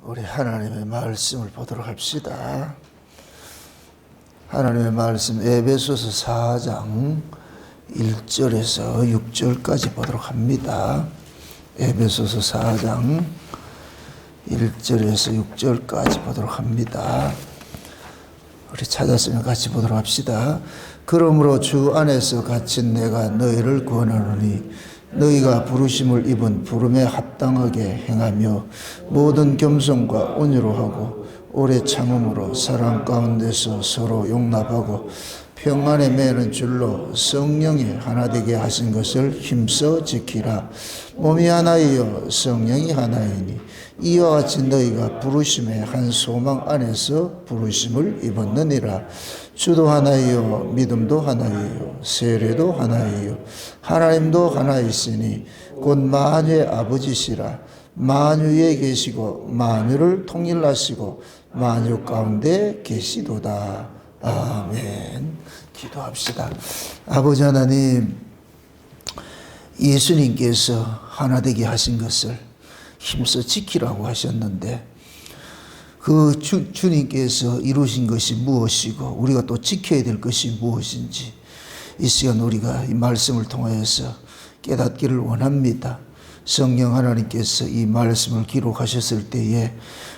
우리 하나님의 말씀을 보도록 합시다. 하나님의 말씀 에베소서 4장 1절에서 6절까지 보도록 합니다. 에베소서 4장 1절에서 6절까지 보도록 합니다. 우리 찾았으면 같이 보도록 합시다. 그러므로 주 안에서 갇힌 내가 너희를 구원하노니 너희가 부르심을 입은 부름에 합당하게 행하며 모든 겸손과 온유로 하고 오래 참음으로 사랑 가운데서 서로 용납하고 평안에 매는 줄로 성령이 하나 되게 하신 것을 힘써 지키라. 몸이 하나이요 성령이 하나이니 이와 같이 너희가 부르심의 한 소망 안에서 부르심을 입었느니라. 주도 하나이요 믿음도 하나이요 세례도 하나이요 하나님도 하나이시니 곧 만유의 아버지시라. 만유에 계시고 만유를 통일하시고 만유 가운데 계시도다. 아멘. 기도합시다. 아버지 하나님, 예수님께서 하나 되게 하신 것을 힘써 지키라고 하셨는데 그 주님께서 이루신 것이 무엇이고 우리가 또 지켜야 될 것이 무엇인지 이 시간 우리가 이 말씀을 통하여서 깨닫기를 원합니다. 성령 하나님께서 이 말씀을 기록하셨을 때에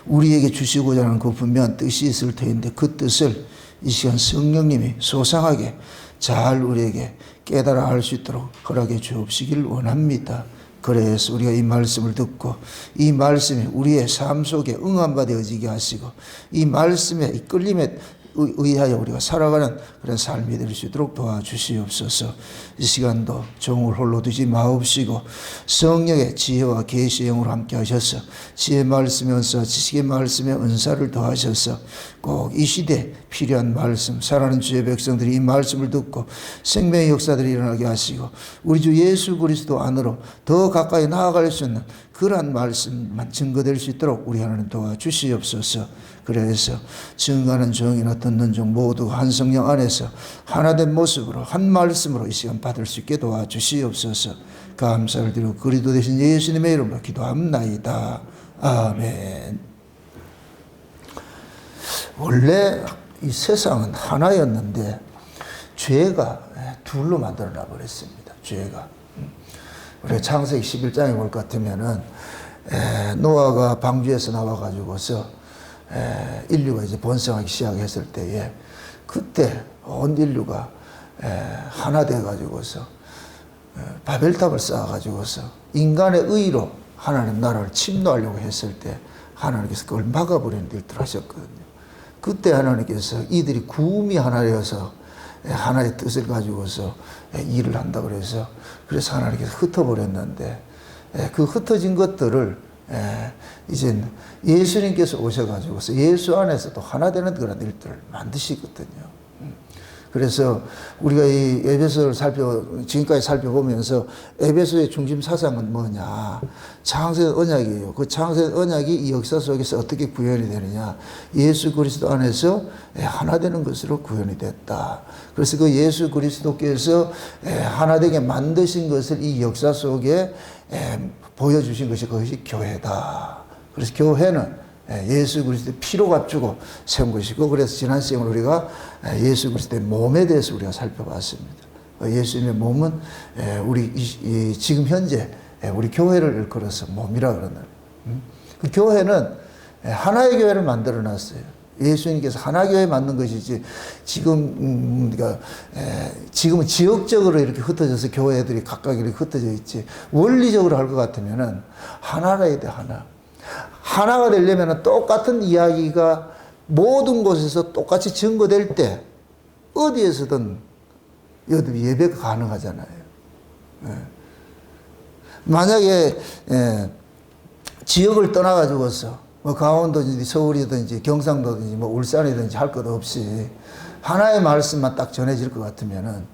우리에게 주시고자 하는 그 분명한 뜻이 있을 터인데 그 뜻을 이 시간 성령님이 소상하게 잘 우리에게 깨달아 할 수 있도록 허락해 주옵시길 원합니다. 그래서 우리가 이 말씀을 듣고 이 말씀이 우리의 삶 속에 응한 바 되어지게 하시고 이 말씀에 이 끌림에 의하여 우리가 살아가는 그런 삶이 될 수 있도록 도와주시옵소서. 이 시간도 종을 홀로 두지 마옵시고 성령의 지혜와 계시의 영으로 함께 하셔서 지혜 말씀의 은사, 지식의 말씀의 은사를 더하셔서 꼭 이 시대에 필요한 말씀, 사랑하는 주의 백성들이 이 말씀을 듣고 생명의 역사들이 일어나게 하시고 우리 주 예수 그리스도 안으로 더 가까이 나아갈 수 있는 그러한 말씀만 증거될 수 있도록 우리 하나님 도와주시옵소서. 그래서 증거하는 종이나 듣는 종 모두 한 성령 안에서 하나된 모습으로 한 말씀으로 이 시간 받을 수 있게 도와주시옵소서. 감사를 드리고 그리스도 되신 예수님의 이름으로 기도합나이다. 아멘. 원래 이 세상은 하나였는데 죄가 둘로 만들어놔 버렸습니다. 죄가. 우리가 창세기 11장에 볼 것 같으면은 노아가 방주에서 나와가지고서 인류가 이제 번성하기 시작했을 때에 그때 온 인류가 하나 돼가지고서 바벨탑을 쌓아가지고서 인간의 의로 하나님 나라를 침노하려고 했을 때 하나님께서 그걸 막아버리는 일들을 하셨거든요. 그때 하나님께서 이들이 구음이 하나여서 하나의 뜻을 가지고서 일을 한다 그래서 하나님께서 흩어버렸는데 그 흩어진 것들을 이제 예수님께서 오셔가지고서 예수 안에서 또 하나 되는 그런 일들을 만드시거든요. 그래서 우리가 이 에베소를 지금까지 살펴보면서 에베소의 중심 사상은 뭐냐? 창세의 언약이에요. 그 창세의 언약이 이 역사 속에서 어떻게 구현이 되느냐? 예수 그리스도 안에서 하나 되는 것으로 구현이 됐다. 그래서 그 예수 그리스도께서 하나 되게 만드신 것을 이 역사 속에 보여주신 것이 그것이 교회다. 그래서 교회는 예수 그리스도의 피로 값주고 세운 것이고 그래서 지난 시간에 우리가 예수 그리스도의 몸에 대해서 우리가 살펴봤습니다. 예수님의 몸은 우리 지금 현재 우리 교회를 일컬어서 몸이라 그러는 그 교회는 하나의 교회를 만들어 놨어요. 예수님께서 하나 교회 만든 것이지 지금은 지역적으로 이렇게 흩어져서 교회들이 각각 이렇게 흩어져 있지 원리적으로 할 것 같으면은 하나라 해야 돼. 하나가 되려면 똑같은 이야기가 모든 곳에서 똑같이 증거될 때 어디에서든 예배가 가능하잖아요. 만약에 지역을 떠나가지고서 뭐 강원도든지 서울이든지 경상도든지 뭐 울산이든지 할 것 없이 하나의 말씀만 딱 전해질 것 같으면은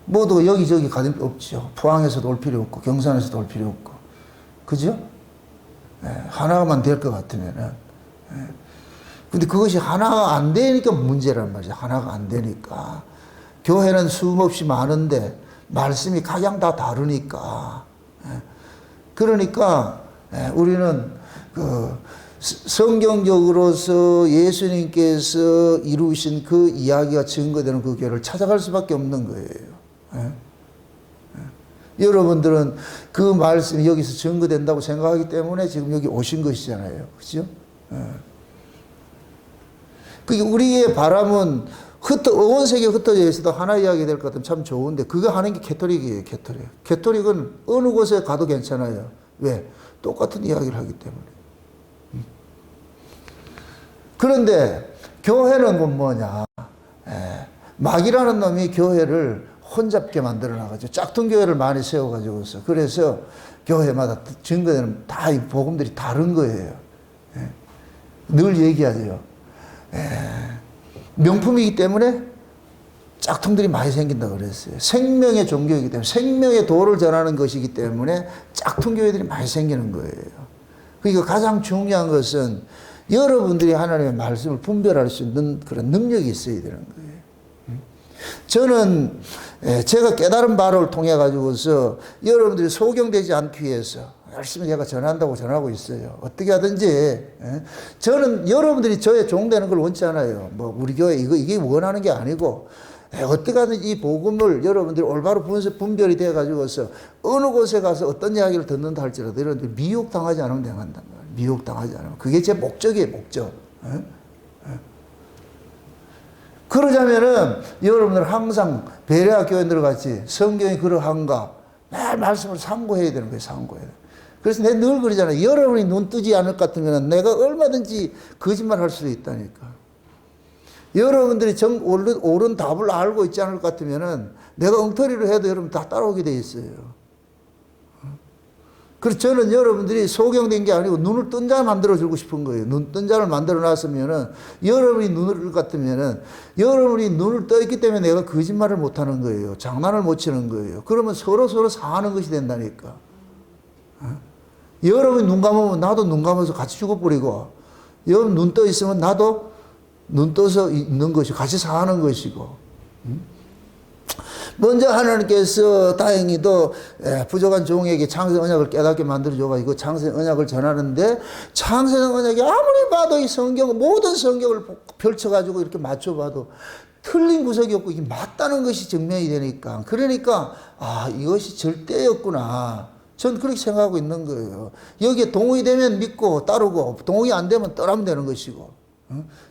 모두 여기저기 가는 필요 없죠. 포항에서도 올 필요 없고 경산에서도 올 필요 없고 그죠? 하나만 될 것 같으면은 근데 그것이 하나가 안 되니까 문제란 말이죠. 하나가 안 되니까 교회는 수없이 많은데 말씀이 각양 다 다르니까 그러니까 우리는 성경적으로서 예수님께서 이루신 그 이야기가 증거되는 그 교회를 찾아갈 수밖에 없는 거예요. 여러분들은 그 말씀이 여기서 증거된다고 생각하기 때문에 지금 여기 오신 것이잖아요. 그죠? 우리의 바람은 온 세계에 흩어져 있어도 하나 이야기 될 것 같으면 참 좋은데, 그거 하는 게 캐토릭이에요, 캐토릭. 캐토릭은 어느 곳에 가도 괜찮아요. 왜? 똑같은 이야기를 하기 때문에. 그런데 교회는 뭐냐? 마귀라는 놈이 교회를 혼잡게 만들어 나가죠. 짝퉁 교회를 많이 세워가지고서. 그래서 교회마다 증거되는 다 이 복음들이 다른 거예요. 늘 얘기하죠. 명품이기 때문에 짝퉁들이 많이 생긴다고 그랬어요. 생명의 종교이기 때문에, 생명의 도를 전하는 것이기 때문에 짝퉁 교회들이 많이 생기는 거예요. 그러니까 가장 중요한 것은 여러분들이 하나님의 말씀을 분별할 수 있는 그런 능력이 있어야 되는 거예요. 저는 제가 깨달은 바를 통해 가지고서 여러분들이 소경되지 않기 위해서 열심히 제가 전한다고 전하고 있어요. 어떻게 하든지. 저는 여러분들이 저의 종되는 걸 원치 않아요. 뭐 우리 교회 이게 원하는 게 아니고, 어떻게 하든지 이 복음을 여러분들이 올바로 분별이 돼 가지고서 어느 곳에 가서 어떤 이야기를 듣는다 할지라도 여러분들이 미혹당하지 않으면 된단다. 미혹당하지 않으면. 그게 제 목적이에요, 목적. 그러자면은 여러분들 항상 베레아 교인들 같이 성경이 그러한가 매일 말씀을 상고해야 되는 거예요, 상고해야 돼요. 그래서 내가 늘 그러잖아요. 여러분이 눈 뜨지 않을 것 같으면 내가 얼마든지 거짓말 할 수도 있다니까. 여러분들이 옳은 답을 알고 있지 않을 것 같으면 내가 엉터리로 해도 여러분 다 따라오게 돼 있어요. 그래서 저는 여러분들이 소경된 게 아니고 눈을 뜬 자 만들어주고 싶은 거예요. 눈 뜬 자를 만들어 놨으면은 여러분이 눈을 뜰 것 같으면은 여러분이 눈을 떠 있기 때문에 내가 거짓말을 못 하는 거예요. 장난을 못 치는 거예요. 그러면 서로 사는 것이 된다니까. 여러분이 눈 감으면 나도 눈 감아서 같이 죽어버리고, 여러분 눈 떠 있으면 나도 눈 떠서 있는 것이고 같이 사는 것이고. 먼저 하나님께서 다행히도 부족한 종에게 창세 언약을 깨닫게 만들어줘가지고 창세 언약을 전하는데, 창세 언약이 아무리 봐도 이 성경, 모든 성경을 펼쳐가지고 이렇게 맞춰봐도 틀린 구석이 없고 이게 맞다는 것이 증명이 되니까, 그러니까 이것이 절대였구나. 전 그렇게 생각하고 있는 거예요. 여기에 동의되면 믿고 따르고 동의 안 되면 떠나면 되는 것이고.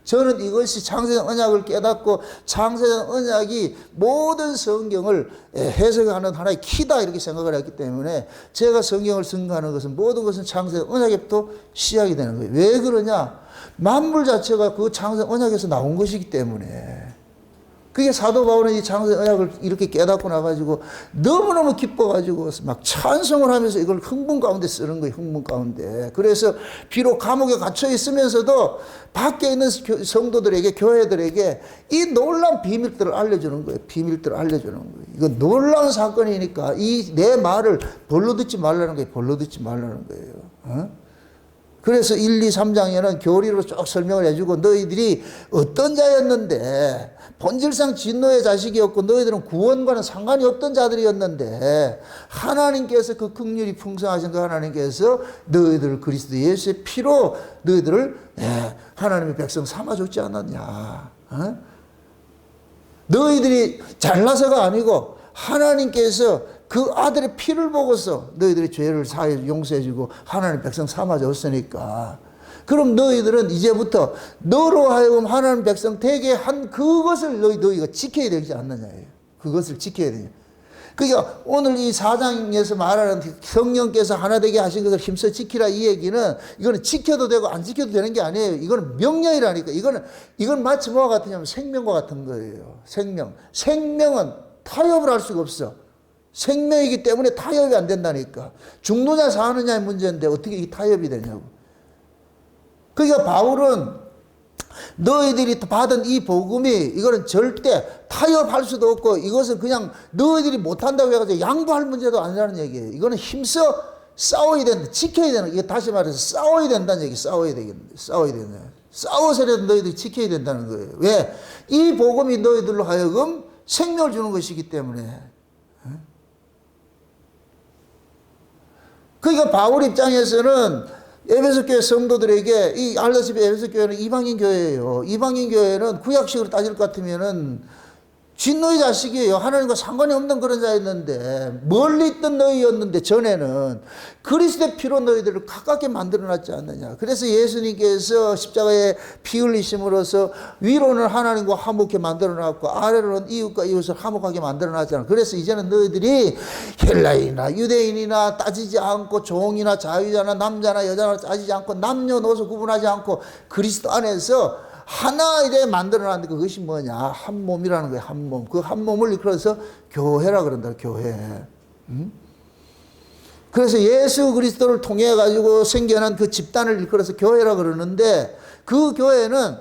저는 이것이 창세전 언약을 깨닫고 창세전 언약이 모든 성경을 해석하는 하나의 키다 이렇게 생각을 했기 때문에 제가 성경을 증거하는 것은 모든 것은 창세전 언약에부터 시작이 되는 거예요. 왜 그러냐? 만물 자체가 그 창세전 언약에서 나온 것이기 때문에. 그게 사도 바울은 이 창세 언약을 이렇게 깨닫고 나가지고 너무너무 기뻐가지고 막 찬송을 하면서 이걸 흥분 가운데 쓰는 거예요. 흥분 가운데. 그래서 비록 감옥에 갇혀 있으면서도 밖에 있는 성도들에게, 교회들에게 이 놀라운 비밀들을 알려주는 거예요. 비밀들을 알려주는 거예요. 이건 놀라운 사건이니까 이 내 말을 벌로 듣지 말라는 거예요. 벌로 듣지 말라는 거예요. 그래서 1, 2, 3장에는 교리로 쭉 설명을 해주고, 너희들이 어떤 자였는데 본질상 진노의 자식이었고 너희들은 구원과는 상관이 없던 자들이었는데 하나님께서 그 긍휼이 풍성하신 그 하나님께서 너희들을 그리스도 예수의 피로 너희들을 하나님의 백성 삼아줬지 않았냐. 너희들이 잘나서가 아니고 하나님께서 그 아들의 피를 보고서 너희들의 죄를 사해 용서해주고 하나님 백성 삼아줬으니까, 그럼 너희들은 이제부터 너로 하여금 하나님 백성 되게 한 그것을 너희가 지켜야 되지 않느냐예요. 그것을 지켜야 되냐. 그러니까 오늘 이 4장에서 말하는 성령께서 하나 되게 하신 것을 힘써 지키라 이 얘기는, 이거는 지켜도 되고 안 지켜도 되는 게 아니에요. 이거는 명령이라니까. 이건 마치 뭐와 같으냐면 생명과 같은 거예요. 생명은 타협을 할 수가 없어. 생명이기 때문에 타협이 안 된다니까. 죽느냐 사느냐의 문제인데 어떻게 이 타협이 되냐고. 그러니까 바울은 너희들이 받은 이 복음이 이거는 절대 타협할 수도 없고 이것은 그냥 너희들이 못한다고 해가지고 양보할 문제도 아니라는 얘기예요. 이거는 힘써 싸워야 된다. 지켜야 되는, 이게 다시 말해서 싸워야 된다는 얘기. 싸워야 되겠는데. 싸워야 된다. 싸워서라도 너희들이 지켜야 된다는 거예요. 왜? 이 복음이 너희들로 하여금 생명을 주는 것이기 때문에. 그러니까 바울 입장에서는 에베소 교회 성도들에게, 알다시피 에베소 교회는 이방인 교회예요. 이방인 교회는 구약식으로 따질 것 같으면은 진노의 자식이에요. 하나님과 상관이 없는 그런 자였는데, 멀리 있던 너희였는데 전에는 그리스도의 피로 너희들을 가깝게 만들어놨지 않느냐. 그래서 예수님께서 십자가에 피 흘리심으로써 위로는 하나님과 화목하게 만들어놨고 아래로는 이웃과 이웃을 화목하게 만들어놨잖아. 그래서 이제는 너희들이 헬라인이나 유대인이나 따지지 않고 종이나 자유자나 남자나 여자나 따지지 않고 남녀노소 구분하지 않고 그리스도 안에서 하나 이제 만들어놨는데 그것이 뭐냐? 한 몸이라는 거예요. 한 몸. 그 한 몸을 이끌어서 교회라 그런다. 교회. 그래서 예수 그리스도를 통해 가지고 생겨난 그 집단을 이끌어서 교회라 그러는데, 그 교회는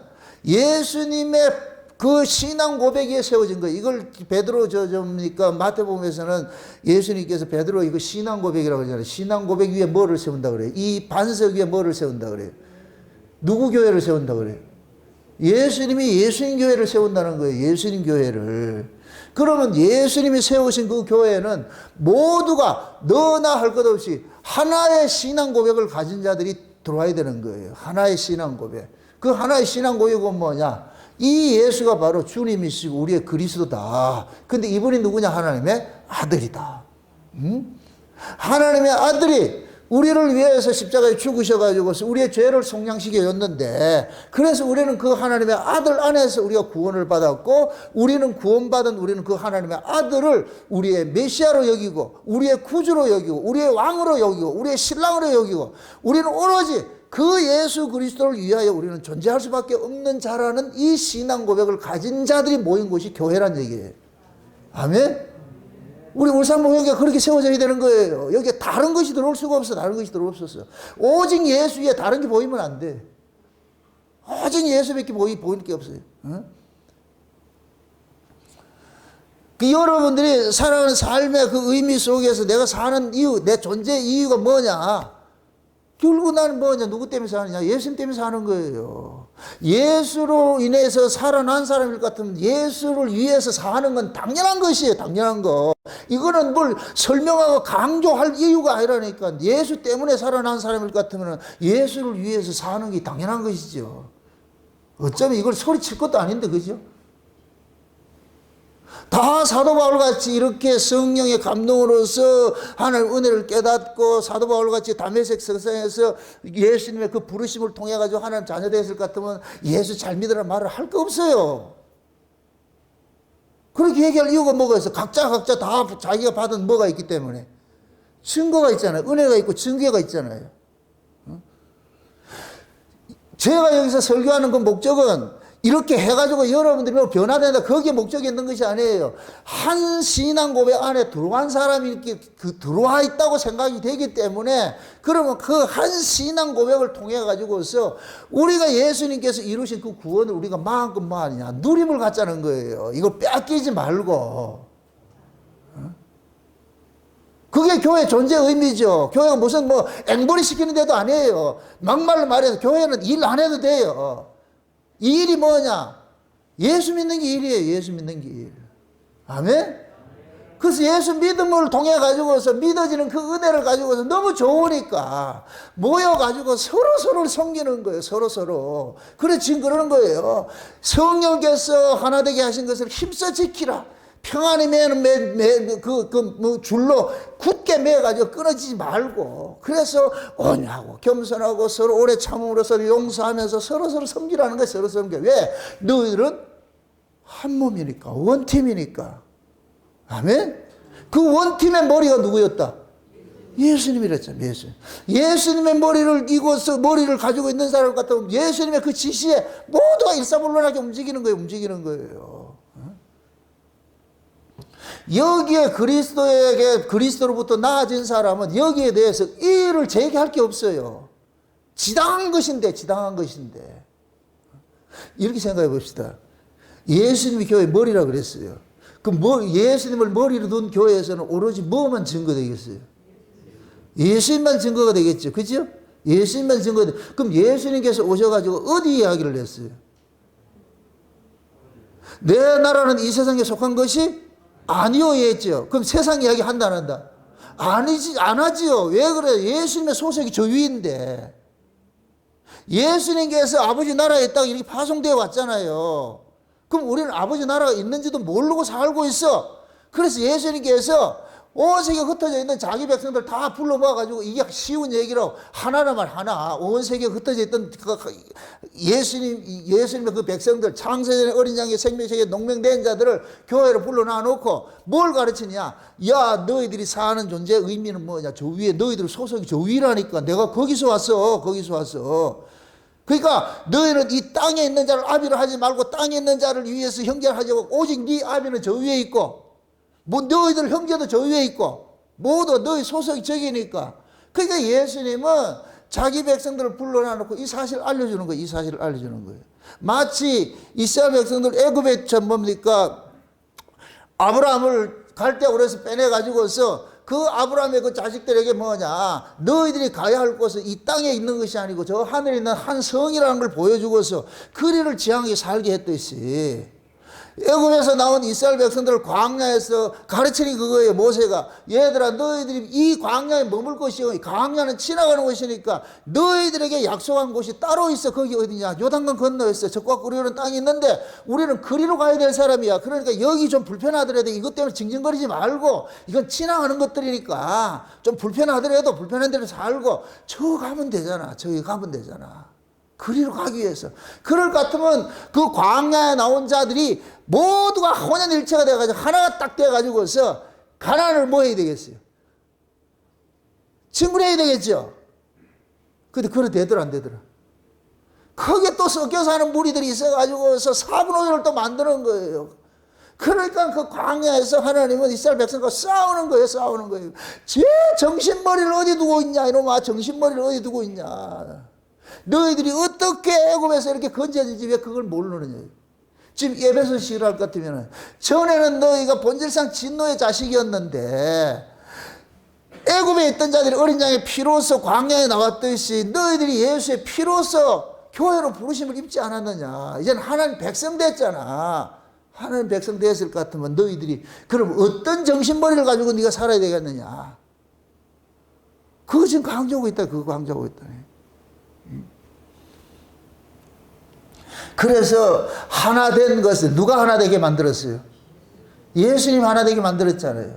예수님의 그 신앙 고백 위에 세워진 거예요. 이걸 베드로 그러니까 마태복음에서는 예수님께서 베드로 이거 신앙 고백이라고 그러잖아요. 신앙 고백 위에 뭐를 세운다 그래요? 이 반석 위에 뭐를 세운다 그래요? 누구 교회를 세운다 그래요? 예수님이 예수님 교회를 세운다는 거예요. 예수님 교회를. 그러면 예수님이 세우신 그 교회는 모두가 너나 할 것 없이 하나의 신앙 고백을 가진 자들이 들어와야 되는 거예요. 하나의 신앙 고백. 그 하나의 신앙 고백은 뭐냐? 이 예수가 바로 주님이시고 우리의 그리스도다. 근데 이분이 누구냐? 하나님의 아들이다. 하나님의 아들이 우리를 위해서 십자가에 죽으셔가지고 우리의 죄를 속량시켜줬는데, 그래서 우리는 그 하나님의 아들 안에서 우리가 구원을 받았고, 우리는 구원받은 우리는 그 하나님의 아들을 우리의 메시아로 여기고, 우리의 구주로 여기고, 우리의 왕으로 여기고, 우리의 신랑으로 여기고, 우리는 오로지 그 예수 그리스도를 위하여 우리는 존재할 수밖에 없는 자라는 이 신앙 고백을 가진 자들이 모인 곳이 교회란 얘기예요. 아멘? 우리 울산목욕이 그렇게 세워져야 되는 거예요. 여기에 다른 것이 들어올 수가 없어. 다른 것이 들어올 수 없어. 오직 예수 위에 다른 게 보이면 안 돼. 오직 예수밖에 보이는 게 없어요. 응? 그 여러분들이 살아가는 삶의 그 의미 속에서 내가 사는 이유, 내 존재의 이유가 뭐냐? 결국 나는 뭐냐? 누구 때문에 사느냐? 예수님 때문에 사는 거예요. 예수로 인해서 살아난 사람일 것 같으면 예수를 위해서 사는 건 당연한 것이에요. 당연한 거. 이거는 뭘 설명하고 강조할 이유가 아니라니까. 예수 때문에 살아난 사람일 것 같으면 예수를 위해서 사는 게 당연한 것이죠. 어쩌면 이걸 소리칠 것도 아닌데, 그죠? 다 사도 바울같이 이렇게 성령의 감동으로서 하나님 은혜를 깨닫고 사도 바울같이 다메섹 성상에서 예수님의 그 부르심을 통해 가지고 하나님 자녀 되었을 것 같으면 예수 잘 믿으라는 말을 할 거 없어요. 그렇게 얘기할 이유가 뭐가 있어? 각자 다 자기가 받은 뭐가 있기 때문에. 증거가 있잖아요. 은혜가 있고 증거가 있잖아요. 제가 여기서 설교하는 그 목적은 이렇게 해가지고 여러분들이 변화된다, 거기에 목적이 있는 것이 아니에요. 한 신앙 고백 안에 들어간 사람이 이렇게 들어와 있다고 생각이 되기 때문에, 그러면 그 한 신앙 고백을 통해 가지고서 우리가 예수님께서 이루신 그 구원을 우리가 마음껏 뭐 하느냐? 누림을 갖자는 거예요. 이걸 뺏기지 말고. 그게 교회 존재 의미죠. 교회가 무슨 뭐 앵벌이 시키는 데도 아니에요. 막말로 말해서 교회는 일 안 해도 돼요. 이 일이 뭐냐? 예수 믿는 게 일이에요. 예수 믿는 게 일. 아멘? 그래서 예수 믿음을 통해 가지고서 믿어지는 그 은혜를 가지고서 너무 좋으니까 모여가지고 서로서로를 섬기는 거예요. 서로서로. 그래 지금 그러는 거예요. 성령께서 하나 되게 하신 것을 힘써 지키라. 평안히 매는 뭐 줄로 굳게 매가지고 끊어지지 말고, 그래서 온유하고 겸손하고 서로 오래 참음으로 서로 용서하면서 서로서로 섬기라는 거예요. 서로 섬겨. 왜? 너희들은 한 몸이니까, 원팀이니까. 아멘? 그 원팀의 머리가 누구였다? 예수님이랬잖아요. 예수님의 머리를 이고서 머리를 가지고 있는 사람 같으면 예수님의 그 지시에 모두가 일사불란하게 움직이는 거예요. 여기에 그리스도로부터 나아진 사람은 여기에 대해서 이의를 제기할 게 없어요. 지당한 것인데. 이렇게 생각해 봅시다. 예수님이 교회 머리라 그랬어요. 예수님을 머리로 둔 교회에서는 오로지 뭐만 증거되겠어요? 예수님만 증거가 되겠죠. 그죠? 예수님만 증거가 그럼 예수님께서 오셔가지고 어디 이야기를 했어요? 내 나라는 이 세상에 속한 것이 아니요 했죠. 그럼 세상 이야기 한다 안 한다? 안 하지요. 왜 그래요? 예수님의 소속이 저 위인데. 예수님께서 아버지 나라에 있다가 이렇게 파송되어 왔잖아요. 그럼 우리는 아버지 나라가 있는지도 모르고 살고 있어. 그래서 예수님께서 온 세계에 흩어져 있는 자기 백성들 다 불러 모아가지고, 이게 쉬운 얘기로 하나라만 하나, 온 세계에 흩어져 있던 예수님의 그 백성들, 창세전에 어린 양의 생명책에 농명된 자들을 교회로 불러 놔놓고 뭘 가르치냐? 야, 너희들이 사는 존재의 의미는 뭐냐? 저 위에, 너희들 소속이 저 위라니까. 내가 거기서 왔어. 거기서 왔어. 그러니까 너희는 이 땅에 있는 자를 아비로 하지 말고 땅에 있는 자를 위해서 형제를 하자고. 오직 네 아비는 저 위에 있고, 뭐 너희들 형제도 저 위에 있고, 모두 너희 소속이 저기니까. 그러니까 예수님은 자기 백성들을 불러놔놓고 이 사실을 알려주는 거예요. 이 사실을 알려주는 거예요. 마치 이스라엘 백성들 애굽에 뭡니까? 아브라함을 갈대아우르에서 빼내가지고서 그 아브라함의 그 자식들에게 뭐냐? 너희들이 가야 할 곳은 이 땅에 있는 것이 아니고 저 하늘에 있는 한 성이라는 걸 보여주고서 그리를 지향하게 살게 했듯이, 애굽에서 나온 이스라엘 백성들을 광야에서 가르치는 그거예요. 모세가, 얘들아 너희들이 이 광야에 머물 것이요, 광야는 지나가는 곳이니까 너희들에게 약속한 곳이 따로 있어. 거기 어디냐? 요단강 건너에 있어. 적과 꿀이 땅이 있는데 우리는 그리로 가야 될 사람이야. 그러니까 여기 좀 불편하더라도 이것 때문에 징징거리지 말고, 이건 지나가는 것들이니까 좀 불편하더라도 불편한 데로 살고 저 가면 되잖아. 저기 가면 되잖아. 그리로 가기 위해서. 그럴 것 같으면 그 광야에 나온 자들이 모두가 혼연일체가 돼가지고 하나가 딱 돼가지고서 가나안을 뭐 해야 되겠어요? 친구해야 되겠죠? 근데 그래 되더라 안 되더라? 거기에 또 섞여 사는 무리들이 있어가지고서 사분오절을 또 만드는 거예요. 그러니까 그 광야에서 하나님은 이스라엘 백성과 싸우는 거예요. 싸우는 거예요. 제 정신머리를 어디 두고 있냐 이놈아. 정신머리를 어디 두고 있냐. 너희들이 어떻게 애굽에서 이렇게 건져지지 왜 그걸 모르느냐. 지금 에베소식으로 할 것 같으면, 전에는 너희가 본질상 진노의 자식이었는데 애굽에 있던 자들이 어린 양의 피로서 광야에 나왔듯이 너희들이 예수의 피로서 교회로 부르심을 입지 않았느냐. 이제는 하나님 백성 됐잖아. 하나님 백성 됐을 것 같으면 너희들이 그럼 어떤 정신머리를 가지고 네가 살아야 되겠느냐. 그거 지금 강조하고 있다. 그거 강조하고 있다. 그래서 하나 된 것을 누가 하나 되게 만들었어요? 예수님 하나 되게 만들었잖아요.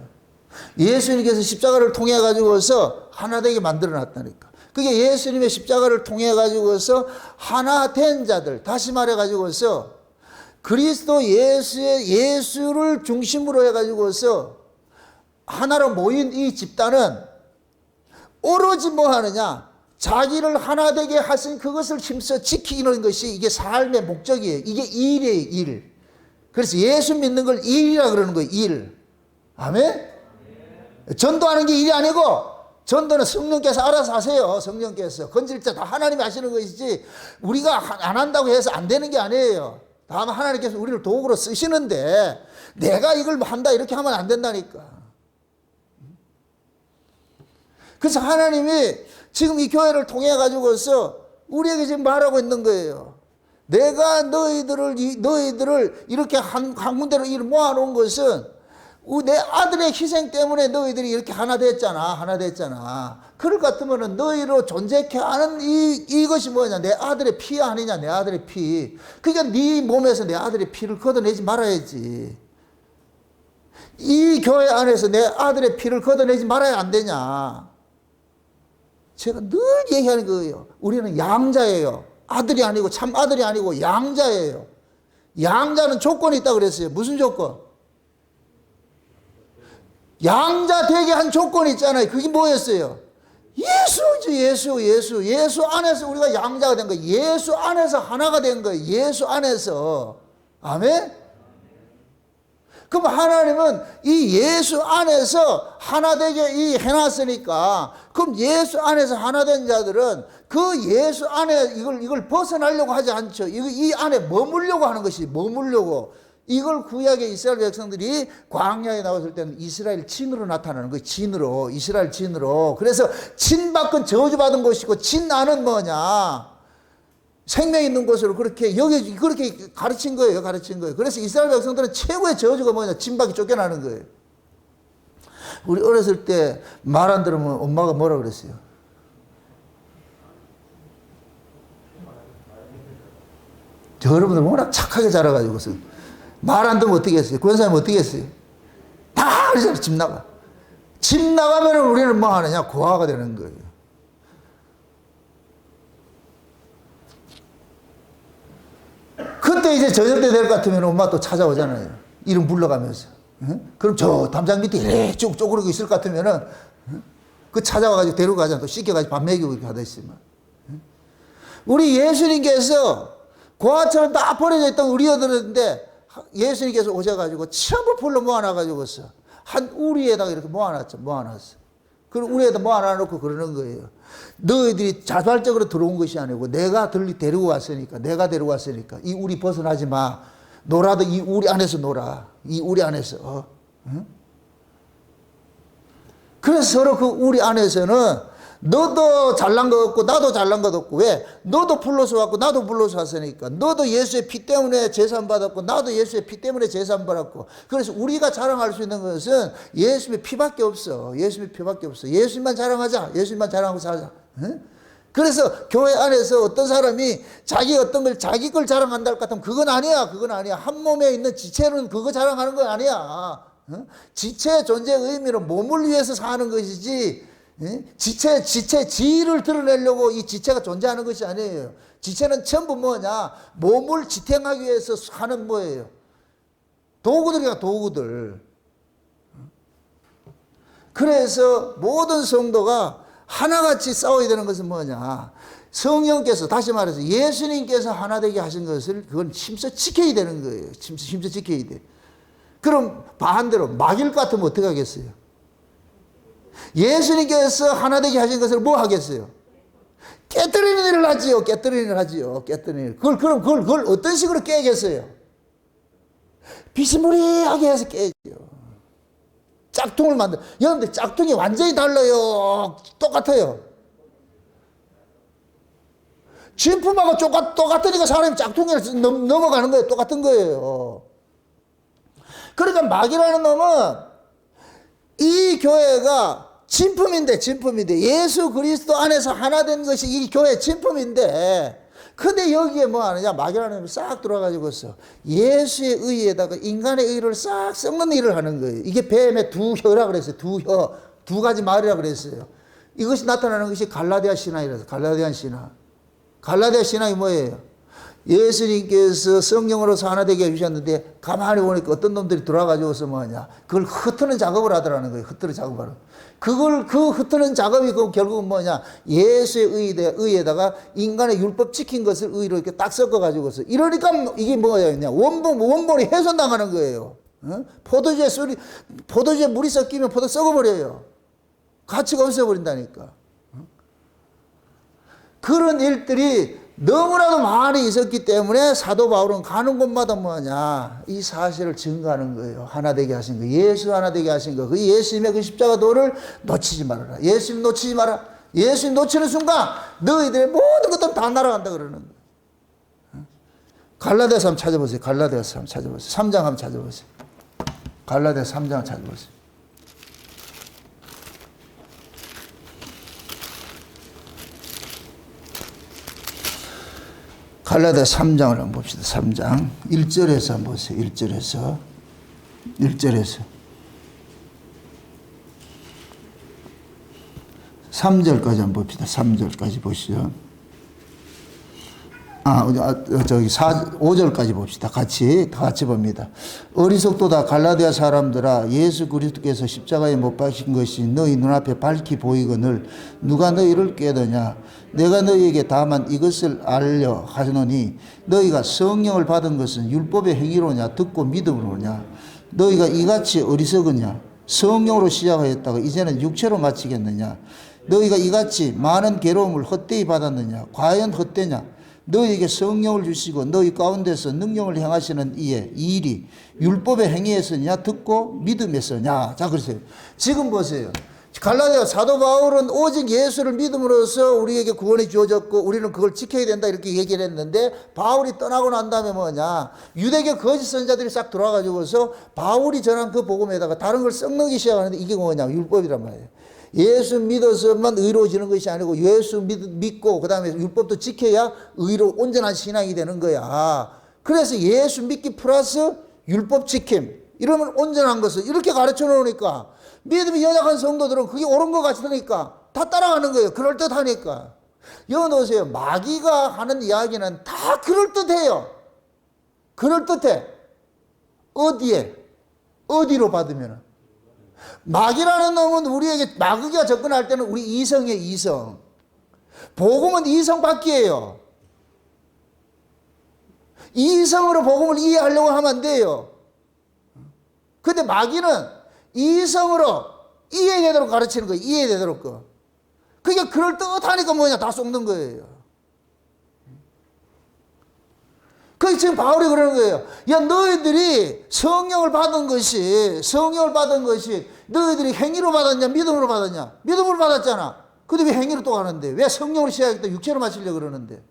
예수님께서 십자가를 통해 가지고서 하나 되게 만들어 놨다니까. 그게 예수님의 십자가를 통해 가지고서 하나 된 자들, 다시 말해 가지고서 그리스도 예수를 중심으로 해 가지고서 하나로 모인 이 집단은 오로지 뭐 하느냐? 자기를 하나 되게 하신 그것을 힘써 지키는 것이 이게 삶의 목적이에요. 이게 일이에요, 일. 그래서 예수 믿는 걸 일이라 그러는 거예요, 일. 아멘? 전도하는 게 일이 아니고, 전도는 성령께서 알아서 하세요, 성령께서. 건질 때 다 하나님이 하시는 것이지, 우리가 안 한다고 해서 안 되는 게 아니에요. 다만 하나님께서 우리를 도구로 쓰시는데, 내가 이걸 한다, 이렇게 하면 안 된다니까. 그래서 하나님이 지금 이 교회를 통해 가지고서 우리에게 지금 말하고 있는 거예요. 내가 너희들을 이렇게 한 군데로 모아놓은 것은 내 아들의 희생 때문에 너희들이 이렇게 하나 됐잖아. 하나 됐잖아. 그럴 것 같으면 너희로 존재케 하는 이것이 뭐냐? 내 아들의 피 아니냐? 내 아들의 피. 그러니까 네 몸에서 내 아들의 피를 걷어내지 말아야지. 이 교회 안에서 내 아들의 피를 걷어내지 말아야 안 되냐? 제가 늘 얘기하는 거예요. 우리는 양자예요. 아들이 아니고 참 아들이 아니고 양자예요. 양자는 조건이 있다고 그랬어요. 무슨 조건? 양자 되게 한 조건이 있잖아요. 그게 뭐였어요? 예수지, 예수 안에서 우리가 양자가 된 거예요. 예수 안에서 하나가 된 거예요. 예수 안에서. 아멘? 그럼 하나님은 이 예수 안에서 하나 되게 해놨으니까, 그럼 예수 안에서 하나 된 자들은 그 예수 안에 이걸 벗어나려고 하지 않죠. 이 안에 머물려고 하는 것이, 머물려고. 이걸 구약의 이스라엘 백성들이 광야에 나왔을 때는 이스라엘 진으로 나타나는 거예요. 진으로. 이스라엘 진으로. 그래서 진 밖은 저주받은 곳이고 진 안은 뭐냐? 생명 있는 곳으로 그렇게 가르친 거예요. 가르친 거예요. 그래서 이스라엘 백성들은 최고의 저주가 뭐냐? 진 밖에 쫓겨나는 거예요. 우리 어렸을 때 말 안 들으면 엄마가 뭐라 그랬어요? 여러분들 워낙 착하게 자라가지고서 말 안 듣면 어떻게 했어요? 권사님 어떻게 했어요? 다 그래서 집 나가. 집 나가면 우리는 뭐 하느냐? 고아가 되는 거예요. 그때 이제 저녁 때 될 것 같으면 엄마 또 찾아오잖아요. 이름 불러가면서. 응? 그럼 저 담장 밑에 이래 쭉 쪼그리고 있을 것 같으면은 응? 그 찾아와가지고 데려가잖아. 또 씻겨가지고 밥 먹이고 이렇게 하다 있으면. 응? 우리 예수님께서 고아처럼 다 버려져 있던 우리 아들인데 예수님께서 오셔가지고 전부 풀로 모아놔가지고서 한 우리에다가 이렇게 모아놨죠. 모아놨어. 그럼 우리에다 모아놔놓고 그러는 거예요. 너희들이 자발적으로 들어온 것이 아니고 내가 데리고 왔으니까 내가 데리고 왔으니까 이 우리 벗어나지 마. 놀아도 이 우리 안에서 놀아. 이 우리 안에서. 응? 그래서 서로 그 우리 안에서는 너도 잘난 것 없고 나도 잘난 것 없고 왜? 너도 불러서 왔고 나도 불러서 왔으니까 너도 예수의 피 때문에 제산 받았고 나도 예수의 피 때문에 제산 받았고 그래서 우리가 자랑할 수 있는 것은 예수님의 피밖에 없어. 예수님의 피밖에 없어. 예수님만 자랑하자. 예수님만 자랑하고 살자. 응? 그래서 교회 안에서 어떤 사람이 자기 어떤 걸 자기 걸 자랑한다 할 것 같으면 그건 아니야. 그건 아니야. 한 몸에 있는 지체는 그거 자랑하는 건 아니야. 응? 지체의 존재의 의미는 몸을 위해서 사는 것이지 지를 드러내려고 이 지체가 존재하는 것이 아니에요. 지체는 전부 뭐냐? 몸을 지탱하기 위해서 하는 뭐예요? 도구들이야, 도구들. 그래서 모든 성도가 하나같이 싸워야 되는 것은 뭐냐? 성령께서, 다시 말해서 예수님께서 하나 되게 하신 것을 그건 힘써 지켜야 되는 거예요. 힘써 지켜야 돼. 그럼 반대로 막일 것 같으면 어떻게 하겠어요? 예수님께서 하나 되게 하신 것을 뭐 하겠어요? 깨뜨리는 일을 하지요. 깨뜨리는 일을 하지요. 깨뜨리는 일. 그걸 어떤 식으로 깨겠어요? 비스무리하게 해서 깨지요. 짝퉁을 만들. 여러분들 짝퉁이 완전히 달라요. 똑같아요. 진품하고 똑같으니까 사람이 짝퉁에 넘어가는 거예요. 똑같은 거예요. 그러니까 막이라는 놈은 이 교회가 진품인데 예수 그리스도 안에서 하나 된 것이 이 교회 진품인데 근데 여기에 뭐 하느냐 막이라는 놈이 싹 들어와가지고서 예수의 의에다가 인간의 의를 싹 섞는 일을 하는 거예요. 이게 뱀의 두 혀라 그랬어요. 두 혀, 두 가지 말이라 그랬어요. 이것이 나타나는 것이 갈라디아 신앙이라서 갈라디아 신앙. 갈라디아 신앙이 뭐예요? 예수님께서 성령으로서 하나 되게 해주셨는데 가만히 보니까 어떤 놈들이 들어와가지고서 뭐하냐 그걸 흩트는 작업을 하더라는 거예요. 흩트는 작업을. 그 흩트는 작업이 결국은 뭐냐 예수의 의에다가 인간의 율법 지킨 것을 의로 이렇게 딱 섞어가지고서 이러니까 이게 뭐냐 원본이 훼손당하는 거예요. 어? 포도주에 물이 섞이면 포도 썩어버려요. 가치가 없어버린다니까. 어? 그런 일들이 너무나도 많이 있었기 때문에 사도 바울은 가는 곳마다 뭐냐 이 사실을 증거하는 거예요. 하나 되게 하신 거, 예수 하나 되게 하신 거, 그 예수님의 그 십자가 도를 놓치지 말아라. 예수님 놓치지 마라. 예수님 놓치는 순간 너희들의 모든 것들은 다 날아간다 그러는 거예요. 갈라디아서 한번 찾아보세요. 갈라디아서 한번 찾아보세요. 3장 한번 찾아보세요. 갈라디아서 3장 찾아보세요. 갈라디아 3장을 한번 봅시다. 3장 1절에서 한번 보세요. 1절에서 3절까지 한번 봅시다. 3절까지 보시죠. 5절까지 봅시다. 같이 봅니다. 어리석도다 갈라디아 사람들아 예수 그리스도께서 십자가에 못 박힌 것이 너희 눈앞에 밝히 보이거늘 누가 너희를 깨더냐. 내가 너희에게 다만 이것을 알려 하노니 너희가 성령을 받은 것은 율법의 행위로냐 듣고 믿음으로냐. 너희가 이같이 어리석으냐. 성령으로 시작하였다가 이제는 육체로 마치겠느냐. 너희가 이같이 많은 괴로움을 헛되이 받았느냐. 과연 헛되냐. 너희에게 성령을 주시고 너희 가운데서 능력을 행하시는 이의 이 일이 율법의 행위에서냐 듣고 믿음에서냐. 자 그러세요. 지금 보세요. 갈라디아 사도 바울은 오직 예수를 믿음으로써 우리에게 구원이 주어졌고 우리는 그걸 지켜야 된다 이렇게 얘기를 했는데 바울이 떠나고 난 다음에 뭐냐 유대교 거짓 선자들이 싹 들어와가지고서 바울이 전한 그 복음에다가 다른 걸 썩는 시작하는데 이게 뭐냐 율법이란 말이에요. 예수 믿어서만 의로워지는 것이 아니고 예수 믿고 그 다음에 율법도 지켜야 온전한 신앙이 되는 거야. 그래서 예수 믿기 플러스 율법 지킴, 이러면 온전한 것을 이렇게 가르쳐 놓으니까 믿음이 연약한 성도들은 그게 옳은 것 같으니까 다 따라가는 거예요. 그럴듯하니까. 여기 놓으세요. 마귀가 하는 이야기는 다 그럴듯해요. 그럴듯해. 어디에? 어디로 받으면? 마귀라는 놈은 우리에게, 마귀가 접근할 때는 우리 이성이에요, 이성. 복음은 이성 밖이에요. 이성으로 복음을 이해하려고 하면 안 돼요. 근데 마귀는 이성으로 이해되도록 가르치는 거예요. 이해되도록. 그게 그럴듯하니까 뭐냐, 다 쏟는 거예요. 그게 지금 바울이 그러는 거예요. 야, 너희들이 성령을 받은 것이 너희들이 행위로 받았냐, 믿음으로 받았냐? 믿음으로 받았잖아. 근데 왜 행위로 또 가는데? 왜 성령으로 시작했다 육체로 마치려고 그러는데?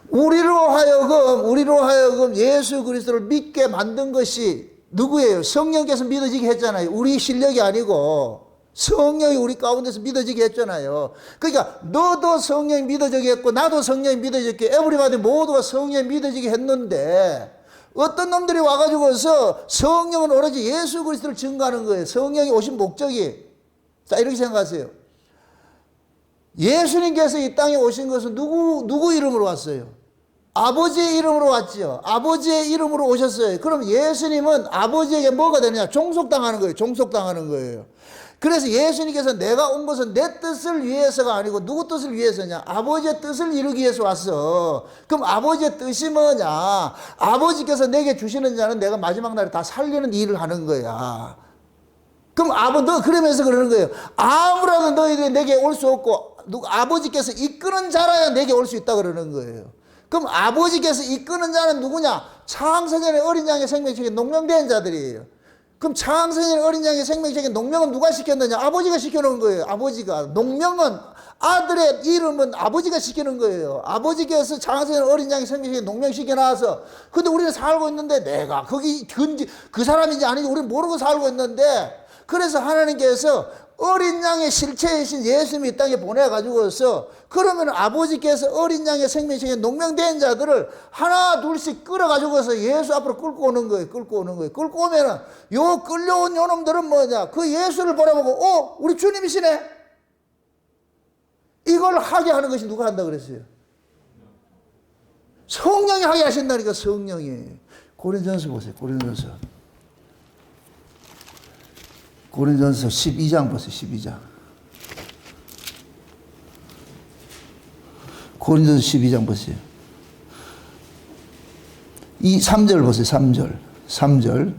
우리로 하여금 예수 그리스도를 믿게 만든 것이 누구예요? 성령께서 믿어지게 했잖아요. 우리 실력이 아니고 성령이 우리 가운데서 믿어지게 했잖아요. 그러니까 너도 성령이 믿어지게 했고 나도 성령이 믿어지게, 에브리바디 모두가 성령이 믿어지게 했는데 어떤 놈들이 와가지고서 성령은 오로지 예수 그리스도를 증거하는 거예요. 성령이 오신 목적이. 자, 이렇게 생각하세요. 예수님께서 이 땅에 오신 것은 누구 이름으로 왔어요? 아버지의 이름으로 왔죠. 아버지의 이름으로 오셨어요. 그럼 예수님은 아버지에게 뭐가 되느냐? 종속당하는 거예요. 종속당하는 거예요. 그래서 예수님께서 내가 온 것은 내 뜻을 위해서가 아니고 누구 뜻을 위해서냐? 아버지의 뜻을 이루기 위해서 왔어. 그럼 아버지의 뜻이 뭐냐? 아버지께서 내게 주시는 자는 내가 마지막 날에 다 살리는 일을 하는 거야. 그럼 너 그러면서 그러는 거예요. 아무라도 너희들이 내게 올 수 없고 아버지께서 이끄는 자라야 내게 올 수 있다 그러는 거예요. 그럼 아버지께서 이끄는 자는 누구냐? 창세전에 어린 양의 생명책에 농명된 자들이에요. 그럼 창세전에 어린 양의 생명책에 농명은 누가 시켰느냐? 아버지가 시켜놓은 거예요. 아버지가. 농명은 아들의 이름은 아버지가 시키는 거예요. 아버지께서 창세전에 어린 양의 생명책에 농명시켜놔서, 근데 우리는 살고 있는데 내가 거기 그 사람인지 아닌지 우리는 모르고 살고 있는데, 그래서 하나님께서 어린 양의 실체이신 예수님이 이 땅에 보내가지고서, 그러면 아버지께서 어린 양의 생명책에 농명된 자들을 하나 둘씩 끌어가지고서 예수 앞으로 끌고 오는 거예요. 끌고 오면은 끌려온 요 놈들은 뭐냐? 그 예수를 바라보고 우리 주님이시네. 이걸 하게 하는 것이 누가 한다 그랬어요? 성령이 하게 하신다니까. 성령이. 고린전서 보세요. 고린전서 12장 보세요. 12장. 고린전서 12장 보세요. 3절 보세요. 3절.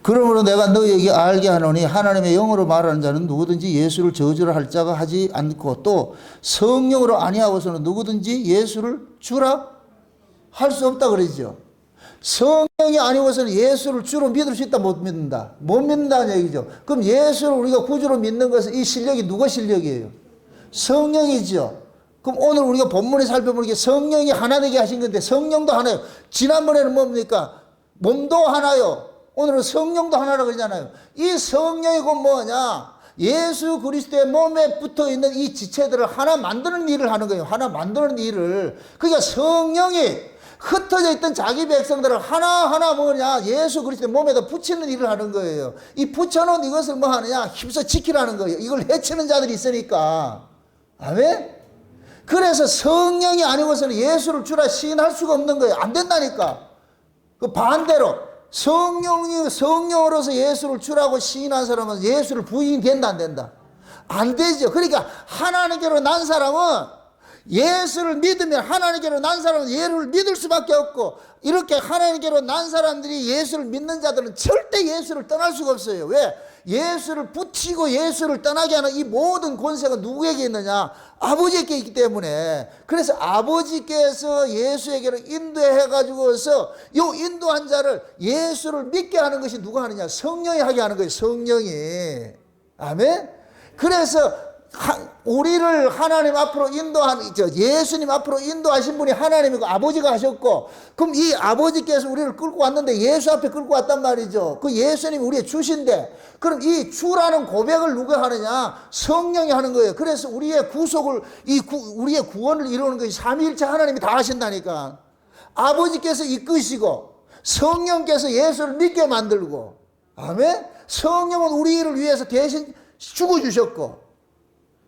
그러므로 내가 너희에게 알게 하노니 하나님의 영으로 말하는 자는 누구든지 예수를 저주를 할 자가 하지 않고, 또 성령으로 아니하고서는 누구든지 예수를 주라 할 수 없다 그러죠. 성령이 아니고서는 예수를 주로 믿을 수 있다, 못 믿는다? 못 믿는다는 얘기죠. 그럼 예수를 우리가 구주로 믿는 것은 이 실력이 누가 실력이에요? 성령이죠. 그럼 오늘 우리가 본문에 살펴보니까 성령이 하나 되게 하신 건데, 성령도 하나요. 지난번에는 뭡니까? 몸도 하나요. 오늘은 성령도 하나라고 그러잖아요. 이 성령이 곧 뭐냐? 예수 그리스도의 몸에 붙어 있는 이 지체들을 하나 만드는 일을 하는 거예요. 하나 만드는 일을. 그러니까 성령이 흩어져 있던 자기 백성들을 하나하나 뭐냐? 예수 그리스도의 몸에다 붙이는 일을 하는 거예요. 이 붙여놓은 이것을 뭐 하느냐? 힘써 지키라는 거예요. 이걸 해치는 자들이 있으니까. 아멘? 그래서 성령이 아니고서는 예수를 주라 시인할 수가 없는 거예요. 안 된다니까. 그 반대로 성령으로서 예수를 주라고 시인한 사람은 예수를 부인된다, 안 된다? 안 되죠. 그러니까 하나님께로 난 사람은, 예수를 믿으면 하나님께로 난 사람은 예수를 믿을 수밖에 없고, 이렇게 하나님께로 난 사람들이 예수를 믿는 자들은 절대 예수를 떠날 수가 없어요. 왜? 예수를 붙이고 예수를 떠나게 하는 이 모든 권세가 누구에게 있느냐? 아버지에게 있기 때문에. 그래서 아버지께서 예수에게로 인도해가지고서 요 인도한 자를 예수를 믿게 하는 것이 누가 하느냐? 성령이 하게 하는 거예요. 성령이. 아멘? 그래서 우리를 하나님 앞으로 예수님 앞으로 인도하신 분이 하나님이고 아버지가 하셨고, 그럼 이 아버지께서 우리를 끌고 왔는데 예수 앞에 끌고 왔단 말이죠. 그 예수님이 우리의 주신데, 그럼 이 주라는 고백을 누가 하느냐? 성령이 하는 거예요. 그래서 우리의 구속을, 우리의 구원을 이루는 것이 삼위일체 하나님이 다 하신다니까. 아버지께서 이끄시고, 성령께서 예수를 믿게 만들고, 아멘? 성령은 우리를 위해서 대신 죽어주셨고,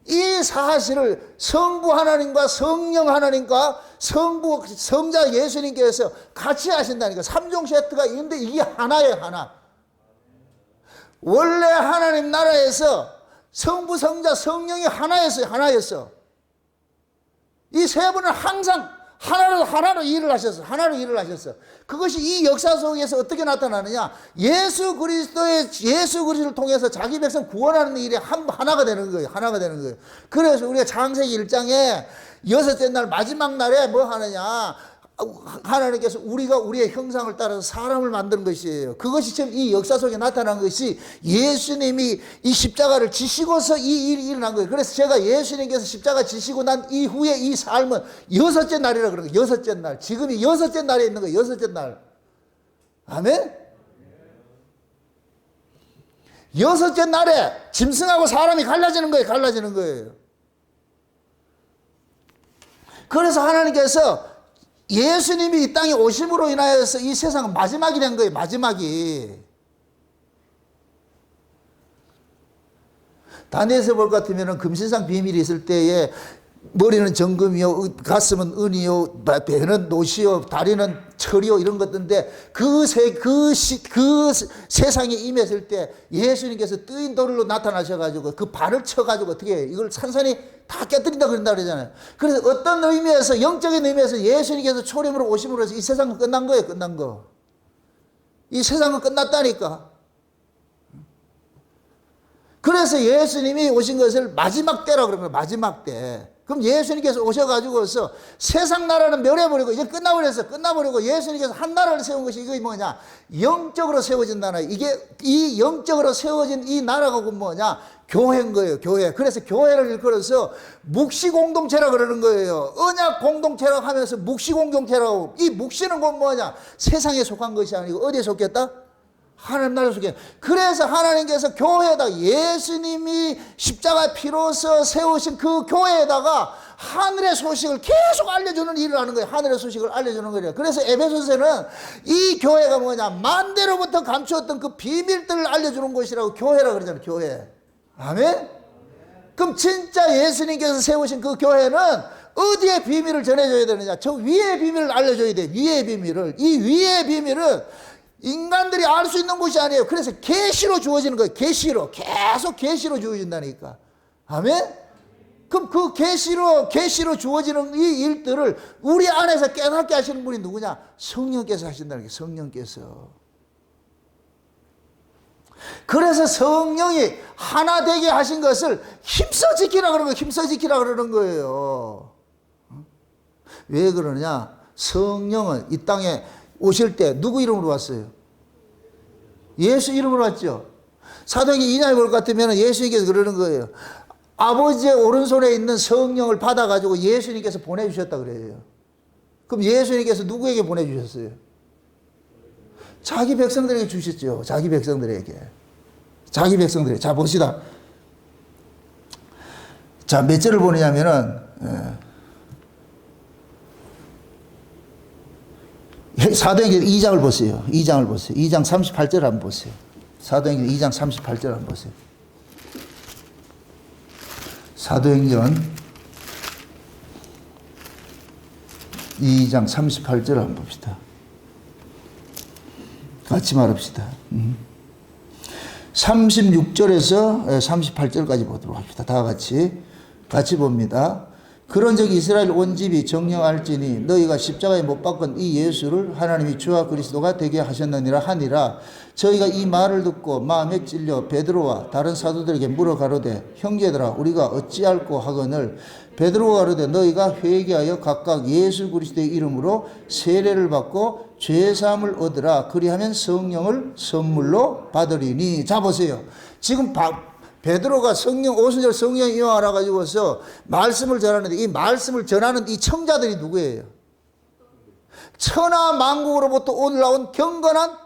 이 사실을 성부 하나님과 성령 하나님과 성자 예수님께서 같이 하신다니까. 삼종 세트가 있는데 이게 하나예요, 하나. 원래 하나님 나라에서 성부, 성자, 성령이 하나였어요, 하나였어. 이 세 분은 항상 하나로 일을 하셨어. 그것이 이 역사 속에서 어떻게 나타나느냐? 예수 그리스도를 통해서 자기 백성 구원하는 일이 하나가 되는 거예요. 하나가 되는 거예요. 그래서 우리가 창세기 1장에 여섯째 날 마지막 날에 뭐 하느냐? 하나님께서 우리가 우리의 형상을 따라서 사람을 만드는 것이에요. 그것이 지금 이 역사 속에 나타난 것이 예수님이 이 십자가를 지시고서 이 일이 일어난 거예요. 그래서 제가 예수님께서 십자가 지시고 난 이후에 이 삶은 여섯째 날이라 그러는 거예요. 여섯째 날. 지금이 여섯째 날에 있는 거예요. 여섯째 날. 아멘? 여섯째 날에 짐승하고 사람이 갈라지는 거예요. 갈라지는 거예요. 그래서 하나님께서 예수님이 이 땅에 오심으로 인하여서 이 세상은 마지막이 된 거예요. 마지막이. 다니엘서 볼 것 같으면 금신상 비밀이 있을 때에 머리는 정금이요, 가슴은 은이요, 배는 노시요, 다리는 철이요, 이런 것들인데 그 세상에 임했을 때 예수님께서 뜨인 돌로 나타나셔가지고 그 발을 쳐가지고 어떻게 이걸 산산이 다 깨뜨린다 그런다 그러잖아요. 그래서 어떤 의미에서, 영적인 의미에서 예수님께서 초림으로 오심으로 해서 이 세상은 끝난 거예요. 끝난 거. 이 세상은 끝났다니까. 그래서 예수님이 오신 것을 마지막 때라고 그러는 거예요. 마지막 때. 그럼 예수님께서 오셔가지고서 세상 나라는 멸해버리고 이제 끝나버리고 예수님께서 한 나라를 세운 것이 이게 뭐냐? 영적으로 세워진 나라. 이게 이 영적으로 세워진 이 나라가 뭐냐? 교회인 거예요. 교회. 그래서 교회를 일컬어서 묵시 공동체라 그러는 거예요. 언약 공동체라고 하면서 묵시 공동체라고. 이 묵시는 건 뭐냐? 세상에 속한 것이 아니고 어디에 속했다? 하나님 나라에 속해. 그래서 하나님께서 교회에다 예수님이 십자가 피로서 세우신 그 교회에다가 하늘의 소식을 계속 알려주는 일을 하는 거예요. 하늘의 소식을 알려주는 거예요. 그래서 에베소서는 이 교회가 뭐냐? 만대로부터 감추었던 그 비밀들을 알려주는 곳이라고 교회라 그러잖아요. 교회. 아멘? 그럼 진짜 예수님께서 세우신 그 교회는 어디에 비밀을 전해줘야 되느냐? 저 위의 비밀을 알려줘야 돼. 위의 비밀을. 이 위의 비밀은 인간들이 알 수 있는 것이 아니에요. 그래서 계시로 주어지는 거예요. 계시로. 계속 계시로 주어진다니까. 아멘? 그럼 그 계시로 주어지는 이 일들을 우리 안에서 깨닫게 하시는 분이 누구냐? 성령께서 하신다는 게 성령께서. 그래서 성령이 하나 되게 하신 것을 힘써 지키라 그러는 거예요. 힘써 지키라 그러는 거예요. 왜 그러느냐? 성령은 이 땅에 오실 때 누구 이름으로 왔어요? 예수 이름으로 왔죠. 사도행전 2장에 볼 것 같으면 예수님께서 그러는 거예요. 아버지의 오른손에 있는 성령을 받아가지고 예수님께서 보내주셨다 그래요. 그럼 예수님께서 누구에게 보내주셨어요? 자기 백성들에게 주셨죠. 자기 백성들에게. 자기 백성들에게. 자, 봅시다. 자, 몇 절을 보느냐면은, 사도행전 2장을 보세요. 2장을 보세요. 2장 38절 한번 보세요. 사도행전 2장 38절 한번 보세요. 사도행전 2장 38절 한번 봅시다. 같이 말합시다. 36절에서 38절까지 보도록 합시다. 다 같이 봅니다. 그런즉 이스라엘 온 집이 정령할지니 너희가 십자가에 못 박은 이 예수를 하나님이 주와 그리스도가 되게 하셨느니라 하니라. 저희가 이 말을 듣고 마음에 찔려 베드로와 다른 사도들에게 물어 가로되 형제들아 우리가 어찌할꼬 하거늘 베드로가 가로되 너희가 회개하여 각각 예수 그리스도의 이름으로 세례를 받고 죄사함을 얻으라. 그리하면 성령을 선물로 받으리니. 자 보세요. 지금 베드로가 오순절 성령 이용하라 가지고서 말씀을 전하는데 이 말씀을 전하는 이 청자들이 누구예요? 천하 만국으로부터 올라온 경건한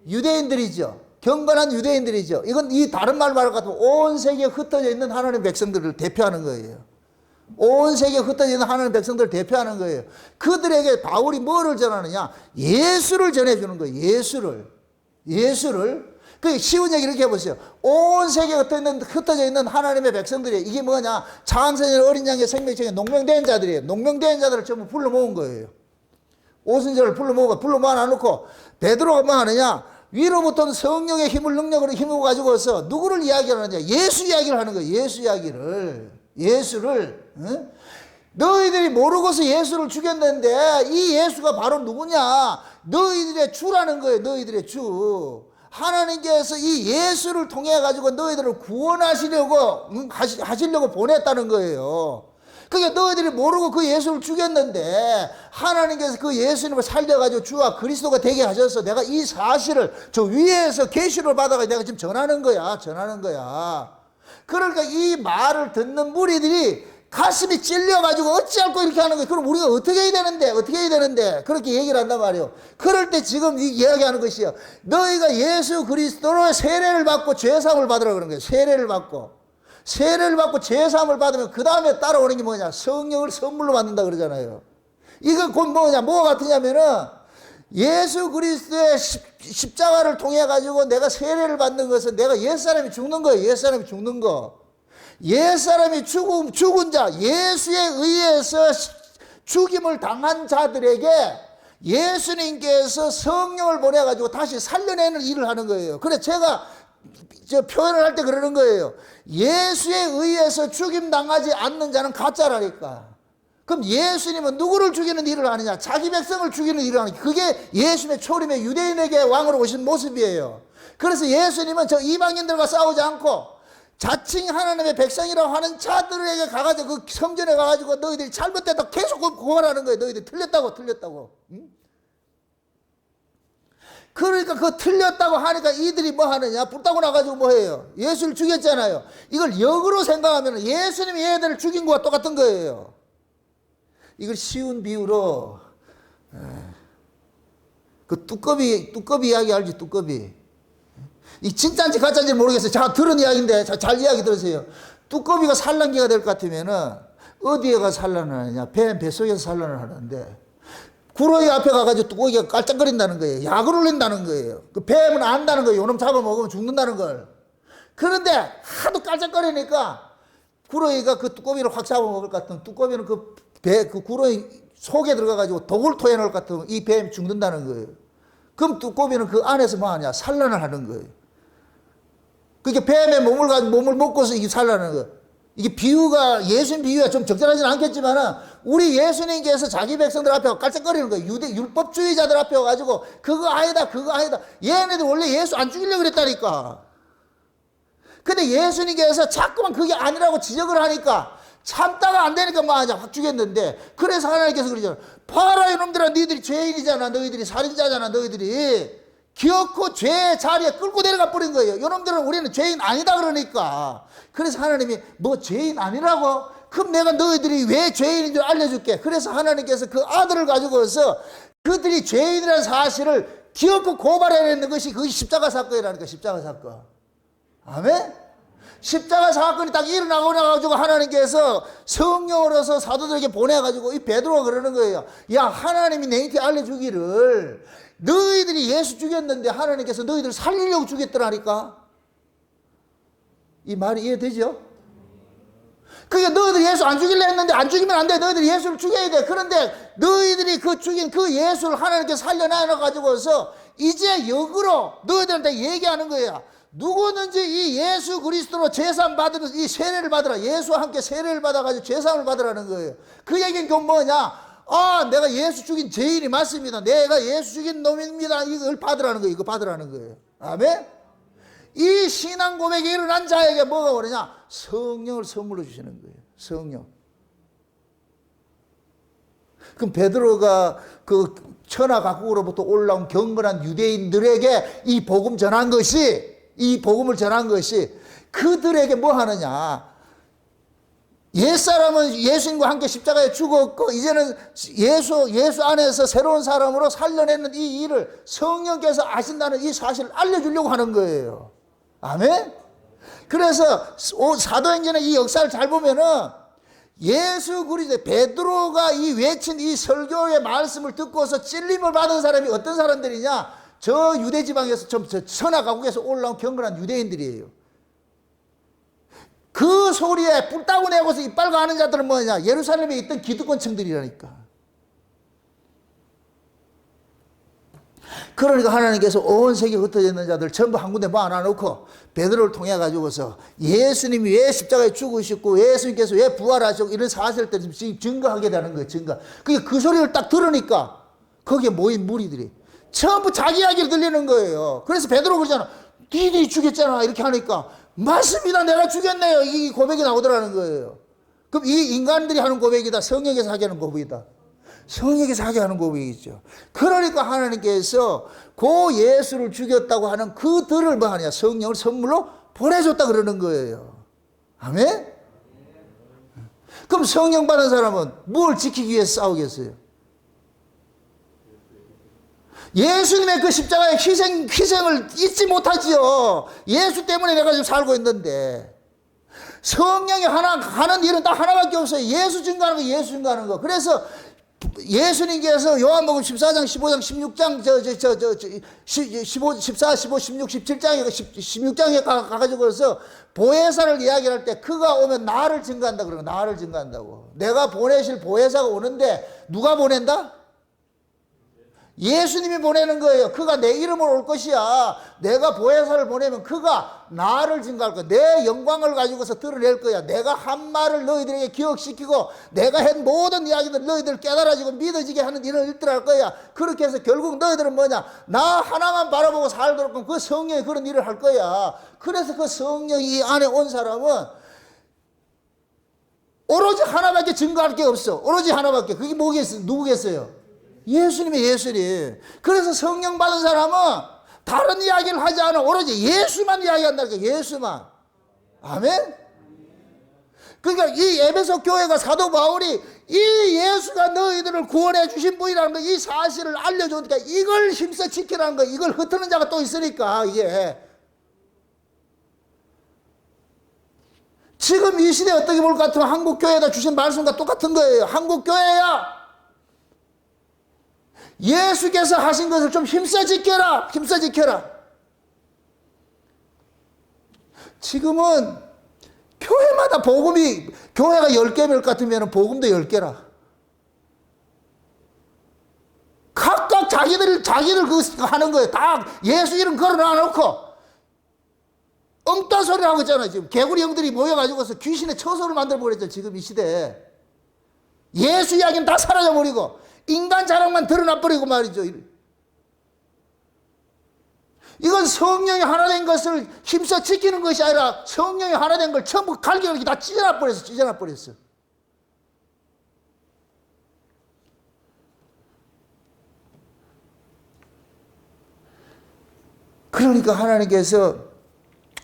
유대인들이죠. 경건한 유대인들이죠. 이건 이 다른 말 말할 것 같으면 온 세계에 흩어져 있는 하나님의 백성들을 대표하는 거예요. 온 세계에 흩어져 있는 하나님의 백성들을 대표하는 거예요. 그들에게 바울이 뭐를 전하느냐? 예수를 전해주는 거예요. 예수를. 그 쉬운 얘기를 이렇게 해보세요. 온 세계에 흩어져 있는 하나님의 백성들이 이게 뭐냐? 장세전 어린 양의 생명책에 농명된 자들이에요. 농명된 자들을 전부 불러 모은 거예요. 오순절을 불러 모아놓고 베드로가 뭐 하느냐? 위로부터는 성령의 힘을 능력으로 힘을 가지고서 누구를 이야기하느냐? 예수 이야기를 하는 거예요. 예수를. 응? 너희들이 모르고서 예수를 죽였는데 이 예수가 바로 누구냐? 너희들의 주라는 거예요. 너희들의 주. 하나님께서 이 예수를 통해 가지고 너희들을 구원하시려고 하시려고 보냈다는 거예요. 그러니까 너희들이 모르고 그 예수를 죽였는데 하나님께서 그 예수님을 살려가지고 주와 그리스도가 되게 하셔서 내가 이 사실을 저 위에서 계시를 받아가지고 내가 지금 전하는 거야. 그러니까 이 말을 듣는 무리들이 가슴이 찔려가지고 어찌할꼬 이렇게 하는 거예요. 그럼 우리가 어떻게 해야 되는데 그렇게 얘기를 한단 말이에요. 그럴 때 지금 이야기하는 것이요. 너희가 예수 그리스도로 세례를 받고 죄사함을 받으라 그런 거예요. 세례를 받고 죄사함을 받으면 그 다음에 따라오는 게 뭐냐? 성령을 선물로 받는다 그러잖아요. 이건 곧 뭐냐? 뭐가 같으냐면은 예수 그리스도의 십자가를 통해 가지고 내가 세례를 받는 것은 내가 옛사람이 죽는 거예요. 옛사람이 죽은 자, 예수에 의해서 죽임을 당한 자들에게 예수님께서 성령을 보내가지고 다시 살려내는 일을 하는 거예요. 그래, 제가 표현을 할 때 그러는 거예요. 예수에 의해서 죽임 당하지 않는 자는 가짜라니까. 그럼 예수님은 누구를 죽이는 일을 하느냐? 자기 백성을 죽이는 일을 하느냐? 그게 예수님의 초림의 유대인에게 왕으로 오신 모습이에요. 그래서 예수님은 저 이방인들과 싸우지 않고 자칭 하나님의 백성이라고 하는 자들에게 가가지고 그 성전에 가가지고 너희들이 잘못됐다 계속 고발하는 거예요. 너희들이 틀렸다고. 응? 그러니까 그 틀렸다고 하니까 이들이 뭐 하느냐? 불타고 나가지고 뭐 해요? 예수를 죽였잖아요. 이걸 역으로 생각하면 예수님이 얘들을 죽인 것과 똑같은 거예요. 이걸 쉬운 비유로 그 뚜꺼비 이야기 알지? 뚜꺼비. 이 진짜인지 가짜인지 모르겠어요. 자, 들은 이야기인데 잘 이야기 들으세요. 뚜꺼비가 산란기가 될 것 같으면은 어디에 가서 산란을 하느냐? 뱃속에서 산란을 하는데 구렁이 앞에 가가지고 뚜꺼기가 깔짝거린다는 거예요. 약을 올린다는 거예요. 그 뱀은 안다는 거예요. 요놈 잡아먹으면 죽는다는 걸. 그런데 하도 깔짝거리니까 구렁이가 그 뚜꺼비를 확 잡아먹을 것 같으면 뚜꺼비는 그 구렁이 속에 들어가가지고 독을 토해놓을 것 같으면 이 뱀이 죽는다는 거예요. 그럼 뚜꺼비는 그 안에서 뭐 하냐? 산란을 하는 거예요. 그게 뱀의 몸을 먹고서 이게 산란하는 거예요. 이게 예수님 비유가 좀 적절하지는 않겠지만은 우리 예수님께서 자기 백성들 앞에 깔짝거리는 거예요. 율법주의자들 앞에 와가지고 그거 아니다. 얘네들 원래 예수 안 죽이려고 그랬다니까. 근데 예수님께서 자꾸만 그게 아니라고 지적을 하니까 참다가 안 되니까 뭐 하자 확 죽였는데 그래서 하나님께서 그러잖아요. 봐라 이놈들아 너희들이 죄인이잖아. 너희들이 살인자잖아. 너희들이 기어코 죄의 자리에 끌고 내려가 버린 거예요. 이놈들은 우리는 죄인 아니다 그러니까. 그래서 하나님이 뭐 죄인 아니라고? 그럼 내가 너희들이 왜 죄인인 줄 알려줄게. 그래서 하나님께서 그 아들을 가지고서 그들이 죄인이라는 사실을 기어코 고발해내는 것이 그것이 십자가 사건이라니까. 십자가 사건. 아멘? 십자가 사건이 딱 일어나고 나가지고 하나님께서 성령으로서 사도들에게 보내가지고 이 베드로가 그러는 거예요. 야, 하나님이 너희한테 알려주기를 너희들이 예수 죽였는데 하나님께서 너희들 살리려고 죽였더라니까. 이 말이 이해되죠? 그러니까 너희들 예수 안 죽이려 했는데 안 죽이면 안 돼. 너희들이 예수를 죽여야 돼. 그런데 너희들이 그 죽인 그 예수를 하나님께서 살려놔가지고서 이제 역으로 너희들한테 얘기하는 거야. 누구든지 이 예수 그리스도로 제사함 받으면 이 세례를 받으라. 예수와 함께 세례를 받아가지고 제사함을 받으라는 거예요. 그 얘기는 좀 뭐냐? 내가 예수 죽인 죄인이 맞습니다. 내가 예수 죽인 놈입니다. 이걸 받으라는 거예요. 이거 받으라는 거예요. 아멘? 이 신앙 고백이 일어난 자에게 뭐가 오느냐? 성령을 선물로 주시는 거예요. 성령. 그럼 베드로가 그 천하 각국으로부터 올라온 경건한 유대인들에게 이 복음을 전한 것이 그들에게 뭐 하느냐? 옛사람은 예수님과 함께 십자가에 죽었고 이제는 예수 안에서 새로운 사람으로 살려내는 이 일을 성령께서 아신다는 이 사실을 알려주려고 하는 거예요. 아멘? 그래서 사도행전의 이 역사를 잘 보면은 예수 그리스도 베드로가 이 외친 이 설교의 말씀을 듣고서 찔림을 받은 사람이 어떤 사람들이냐? 저 유대 지방에서 저 천하가국에서 올라온 경건한 유대인들이에요. 그 소리에 뿔 따고 내고서 이빨 가는 자들은 뭐냐? 예루살렘에 있던 기득권층들이라니까. 그러니까 하나님께서 온 세계에 흩어져 있는 자들 전부 한 군데 모아놓고 베드로를 통해 가지고서 예수님이 왜 십자가에 죽으셨고 예수님께서 왜 부활하셨고 이런 사실들을 지금 증거하게 되는 거예요. 증거. 그 소리를 딱 들으니까 거기에 모인 무리들이 전부 자기 이야기를 들리는 거예요. 그래서 베드로 그러잖아. 니들이 죽였잖아. 이렇게 하니까 맞습니다. 내가 죽였네요. 이 고백이 나오더라는 거예요. 그럼 이 인간들이 하는 고백이다. 성령에서 하게 하는 고백이다. 성령에서 하게 하는 고백이죠. 그러니까 하나님께서 고 예수를 죽였다고 하는 그들을 뭐 하냐? 성령을 선물로 보내줬다 그러는 거예요. 아멘? 그럼 성령 받은 사람은 뭘 지키기 위해서 싸우겠어요? 예수님의 그 십자가의 희생을 잊지 못하지요. 예수 때문에 내가 지금 살고 있는데. 성령이 하는 일은 딱 하나밖에 없어요. 예수 증거하는 거, 예수 증거하는 거. 그래서 예수님께서 요한복음 14장, 15장, 16장, 14, 15, 16, 17장에, 16장에 가가지고서 보혜사를 이야기할 때 그가 오면 나를 증거한다 그러는 거예요. 나를 증거한다고. 내가 보내실 보혜사가 오는데 누가 보낸다? 예수님이 보내는 거예요. 그가 내 이름으로 올 것이야. 내가 보혜사를 보내면 그가 나를 증거할 거야. 내 영광을 가지고서 드러낼 거야. 내가 한 말을 너희들에게 기억시키고 내가 한 모든 이야기들 너희들 깨달아지고 믿어지게 하는 일을 일들할 거야. 그렇게 해서 결국 너희들은 뭐냐? 나 하나만 바라보고 살도록 그 성령이 그런 일을 할 거야. 그래서 그 성령이 이 안에 온 사람은 오로지 하나밖에 증거할 게 없어. 오로지 하나밖에. 그게 뭐겠어요? 누구겠어요? 예수님의 예수님. 그래서 성령 받은 사람은 다른 이야기를 하지 않아. 오로지 예수만 이야기한다니까. 예수만. 아멘? 그러니까 이 에베소 교회가 사도 바울이 이 예수가 너희들을 구원해 주신 분이라는 거, 이 사실을 알려주니까 이걸 힘써 지키라는 거, 이걸 흩트는 자가 또 있으니까 이게. 지금 이 시대에 어떻게 볼 것 같으면 한국 교회에다 주신 말씀과 똑같은 거예요. 한국 교회야. 예수께서 하신 것을 좀 힘써 지켜라. 힘써 지켜라. 지금은 교회마다 복음이, 교회가 10개일 것 같으면 복음도 10개라. 각각 자기들 그 하는 거예요. 다 예수 이름 걸어놔 놓고 엉뚱한 소리를 하고 있잖아요. 지금 개구리 형들이 모여가지고서 귀신의 처소를 만들어버렸죠. 지금 이 시대에. 예수 이야기는 다 사라져버리고 인간 자랑만 드러나버리고 말이죠. 이건 성령이 하나 된 것을 힘써 지키는 것이 아니라 성령이 하나 된 걸 전부 갈기갈기 다 찢어놔버렸어. 그러니까 하나님께서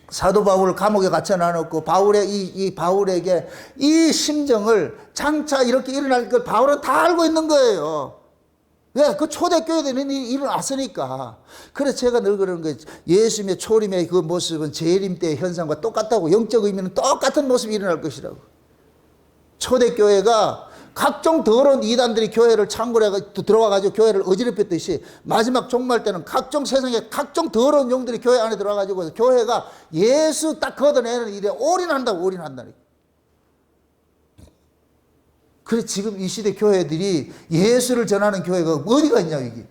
사도 바울을 감옥에 갇혀 놔놓고 이 바울에게 이 심정을 장차 이렇게 일어날 걸 바울은 다 알고 있는 거예요. 왜? 그 초대교회들은 일어났으니까. 그래서 제가 늘 그러는 거예요. 예수님의 초림의 그 모습은 재림 때의 현상과 똑같다고. 영적 의미는 똑같은 모습이 일어날 것이라고. 초대교회가 각종 더러운 이단들이 교회를 창궐해 들어와가지고 교회를 어지럽혔듯이 마지막 종말 때는 각종 세상에 각종 더러운 용들이 교회 안에 들어와가지고 교회가 예수 딱 걷어내는 일에 올인한다니까. 그래서 지금 이 시대 교회들이 예수를 전하는 교회가 어디가 있냐, 이게.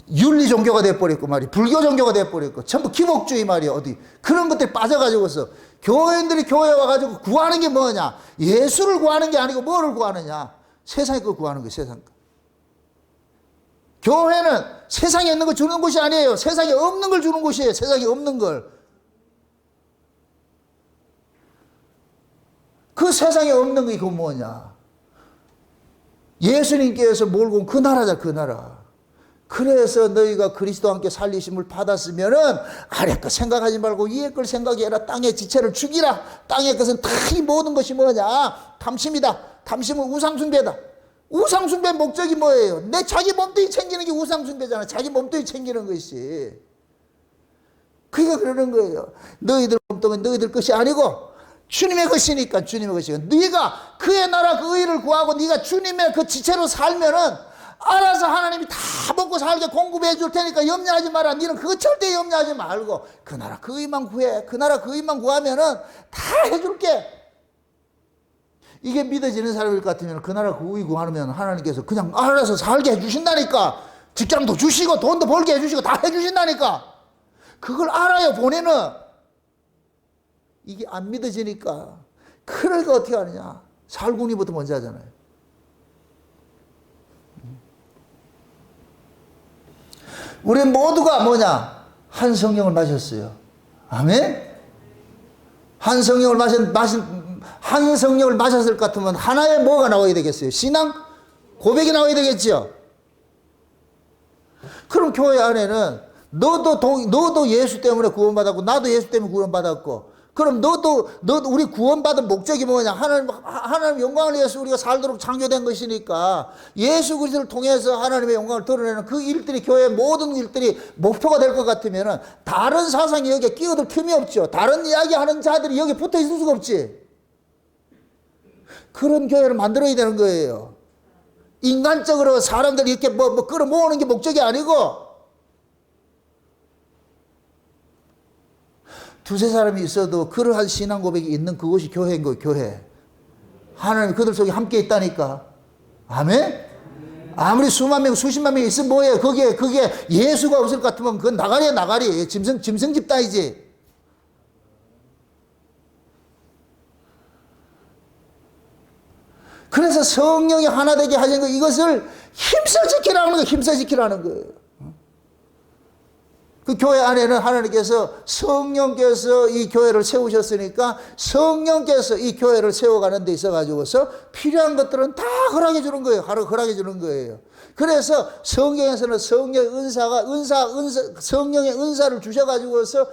윤리 종교가 돼버렸고 말이야. 불교 종교가 돼버렸고 전부 기복주의 말이야. 어디 그런 것들이 빠져가지고서 교회인들이 교회에 와가지고 구하는 게 뭐냐? 예수를 구하는 게 아니고 뭐를 구하느냐? 세상의 걸 구하는 거예요. 세상 거. 교회는 세상에 있는 거 주는 곳이 아니에요. 세상에 없는 걸 주는 곳이에요. 세상에 없는 걸. 그 세상에 없는 게 그건 뭐냐? 예수님께서 몰고 온 그 나라다, 그 나라. 그래서 너희가 그리스도와 함께 살리심을 받았으면은 아래 것 생각하지 말고 위에 걸 생각해라. 땅의 지체를 죽이라. 땅의 것은 다 이 모든 것이 뭐냐? 탐심이다. 탐심은 우상숭배다. 우상숭배 목적이 뭐예요? 내 자기 몸뚱이 챙기는 게 우상숭배잖아. 자기 몸뚱이 챙기는 것이. 그러니까 그러는 거예요. 너희들 몸뚱이 너희들 것이 아니고 주님의 것이니까 주님의 것이니까. 네가 그의 나라 그 의를 구하고 네가 주님의 그 지체로 살면은 알아서 하나님이 다 먹고 살게 공급해 줄 테니까 염려하지 마라. 너는 그거 절대 염려하지 말고 그 나라 그 의만 구해. 그 나라 그 의만 구하면은 다 해줄게. 이게 믿어지는 사람일 것 같으면 그 나라 그 의 구하면 하나님께서 그냥 알아서 살게 해주신다니까. 직장도 주시고 돈도 벌게 해주시고 다 해주신다니까. 그걸 알아요 본인은. 이게 안 믿어지니까. 그러니까 어떻게 하느냐. 살궁리부터 먼저 하잖아요. 우리 모두가 뭐냐? 한 성령을 마셨어요. 아멘? 한 성령을 한 성령을 마셨을 것 같으면 하나의 뭐가 나와야 되겠어요? 신앙? 고백이 나와야 되겠죠? 그럼 교회 안에는 너도 예수 때문에 구원받았고 나도 예수 때문에 구원받았고 그럼 너도 우리 구원받은 목적이 뭐냐? 하나님 영광을 위해서 우리가 살도록 창조된 것이니까 예수 그리스도를 통해서 하나님의 영광을 드러내는 그 일들이 교회의 모든 일들이 목표가 될 것 같으면은 다른 사상이 여기에 끼어들 틈이 없죠. 다른 이야기하는 자들이 여기 붙어 있을 수가 없지. 그런 교회를 만들어야 되는 거예요. 인간적으로 사람들이 이렇게 끌어모으는 게 목적이 아니고 두세 사람이 있어도 그러한 신앙 고백이 있는 그곳이 교회인 거예요. 교회. 하나님 그들 속에 함께 있다니까. 아멘? 아무리 수만 명 수십만 명이 있으면 뭐예요. 그게 예수가 없을 것 같으면 그건 나가리야 나가리. 짐승 집단이지. 그래서 성령이 하나 되게 하신 거 이것을 힘써 지키라는 거예요. 힘써 지키라는 거예요. 그 교회 안에는 하나님께서 성령께서 이 교회를 세우셨으니까 성령께서 이 교회를 세워가는 데 있어가지고서 필요한 것들은 다 허락해 주는 거예요. 허락해 주는 거예요. 그래서 성경에서는 성령의 성령의 은사를 주셔가지고서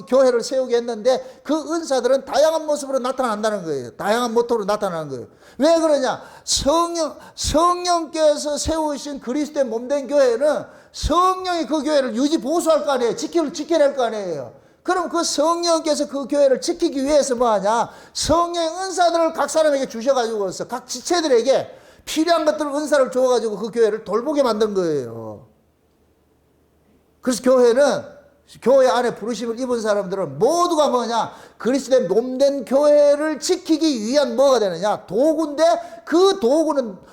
교회를 세우게 했는데 그 은사들은 다양한 모습으로 나타난다는 거예요. 다양한 모토로 나타나는 거예요. 왜 그러냐? 성령께서 세우신 그리스도의 몸된 교회는 성령이 그 교회를 유지 보수할 거 아니에요. 지켜낼 거 아니에요. 그럼 그 성령께서 그 교회를 지키기 위해서 뭐 하냐? 성령의 은사들을 각 사람에게 주셔가지고서 각 지체들에게 필요한 것들을 은사를 줘가지고 그 교회를 돌보게 만든 거예요. 그래서 교회 안에 부르심을 입은 사람들은 모두가 뭐냐? 그리스도의 몸된 교회를 지키기 위한 뭐가 되느냐? 도구인데 그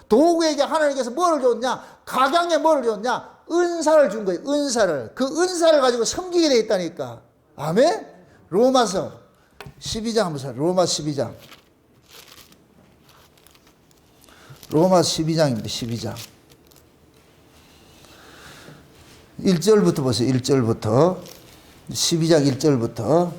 도구에게 하나님께서 뭐를 줬냐? 각양에 뭐를 줬냐? 은사를 준 거예요. 은사를. 그 은사를 가지고 섬기게 돼 있다니까. 아멘? 로마서 12장 한번 보세요. 로마 12장. 로마 12장입니다. 12장. 1절부터 보세요. 1절부터. 12장 1절부터.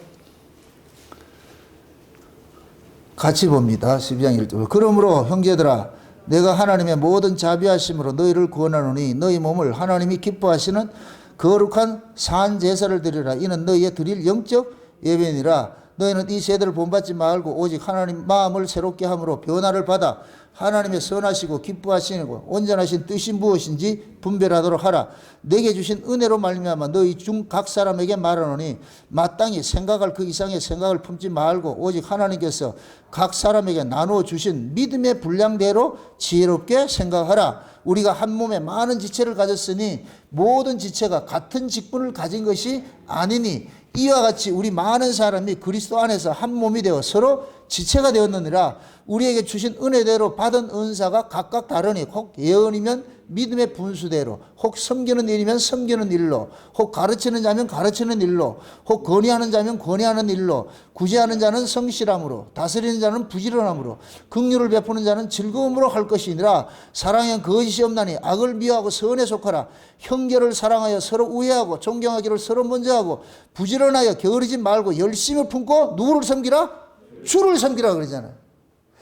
같이 봅니다. 12장 1절. 그러므로 형제들아 내가 하나님의 모든 자비하심으로 너희를 구원하노니 너희 몸을 하나님이 기뻐하시는 거룩한 산 제사를 드리라. 이는 너희의 드릴 영적 예배니라. 너희는 이 세대를 본받지 말고 오직 하나님 마음을 새롭게 함으로 변화를 받아 하나님의 선하시고 기뻐하시고 온전하신 뜻이 무엇인지 분별하도록 하라. 내게 주신 은혜로 말미암아 너희 중 각 사람에게 말하노니 마땅히 생각할 그 이상의 생각을 품지 말고 오직 하나님께서 각 사람에게 나누어 주신 믿음의 분량대로 지혜롭게 생각하라. 우리가 한 몸에 많은 지체를 가졌으니 모든 지체가 같은 직분을 가진 것이 아니니 이와 같이 우리 많은 사람이 그리스도 안에서 한 몸이 되어 서로 지체가 되었느니라. 우리에게 주신 은혜대로 받은 은사가 각각 다르니 혹 예언이면 믿음의 분수대로, 혹 섬기는 일이면 섬기는 일로, 혹 가르치는 자면 가르치는 일로, 혹 건의하는 자면 건의하는 일로, 구제하는 자는 성실함으로, 다스리는 자는 부지런함으로, 긍휼을 베푸는 자는 즐거움으로 할 것이니라. 사랑엔 거짓이 없나니 악을 미워하고 선에 속하라. 형제를 사랑하여 서로 우애하고 존경하기를 서로 먼저 하고 부지런하여 게으르지 말고 열심을 품고 누구를 섬기라? 주를 섬기라 그러잖아요.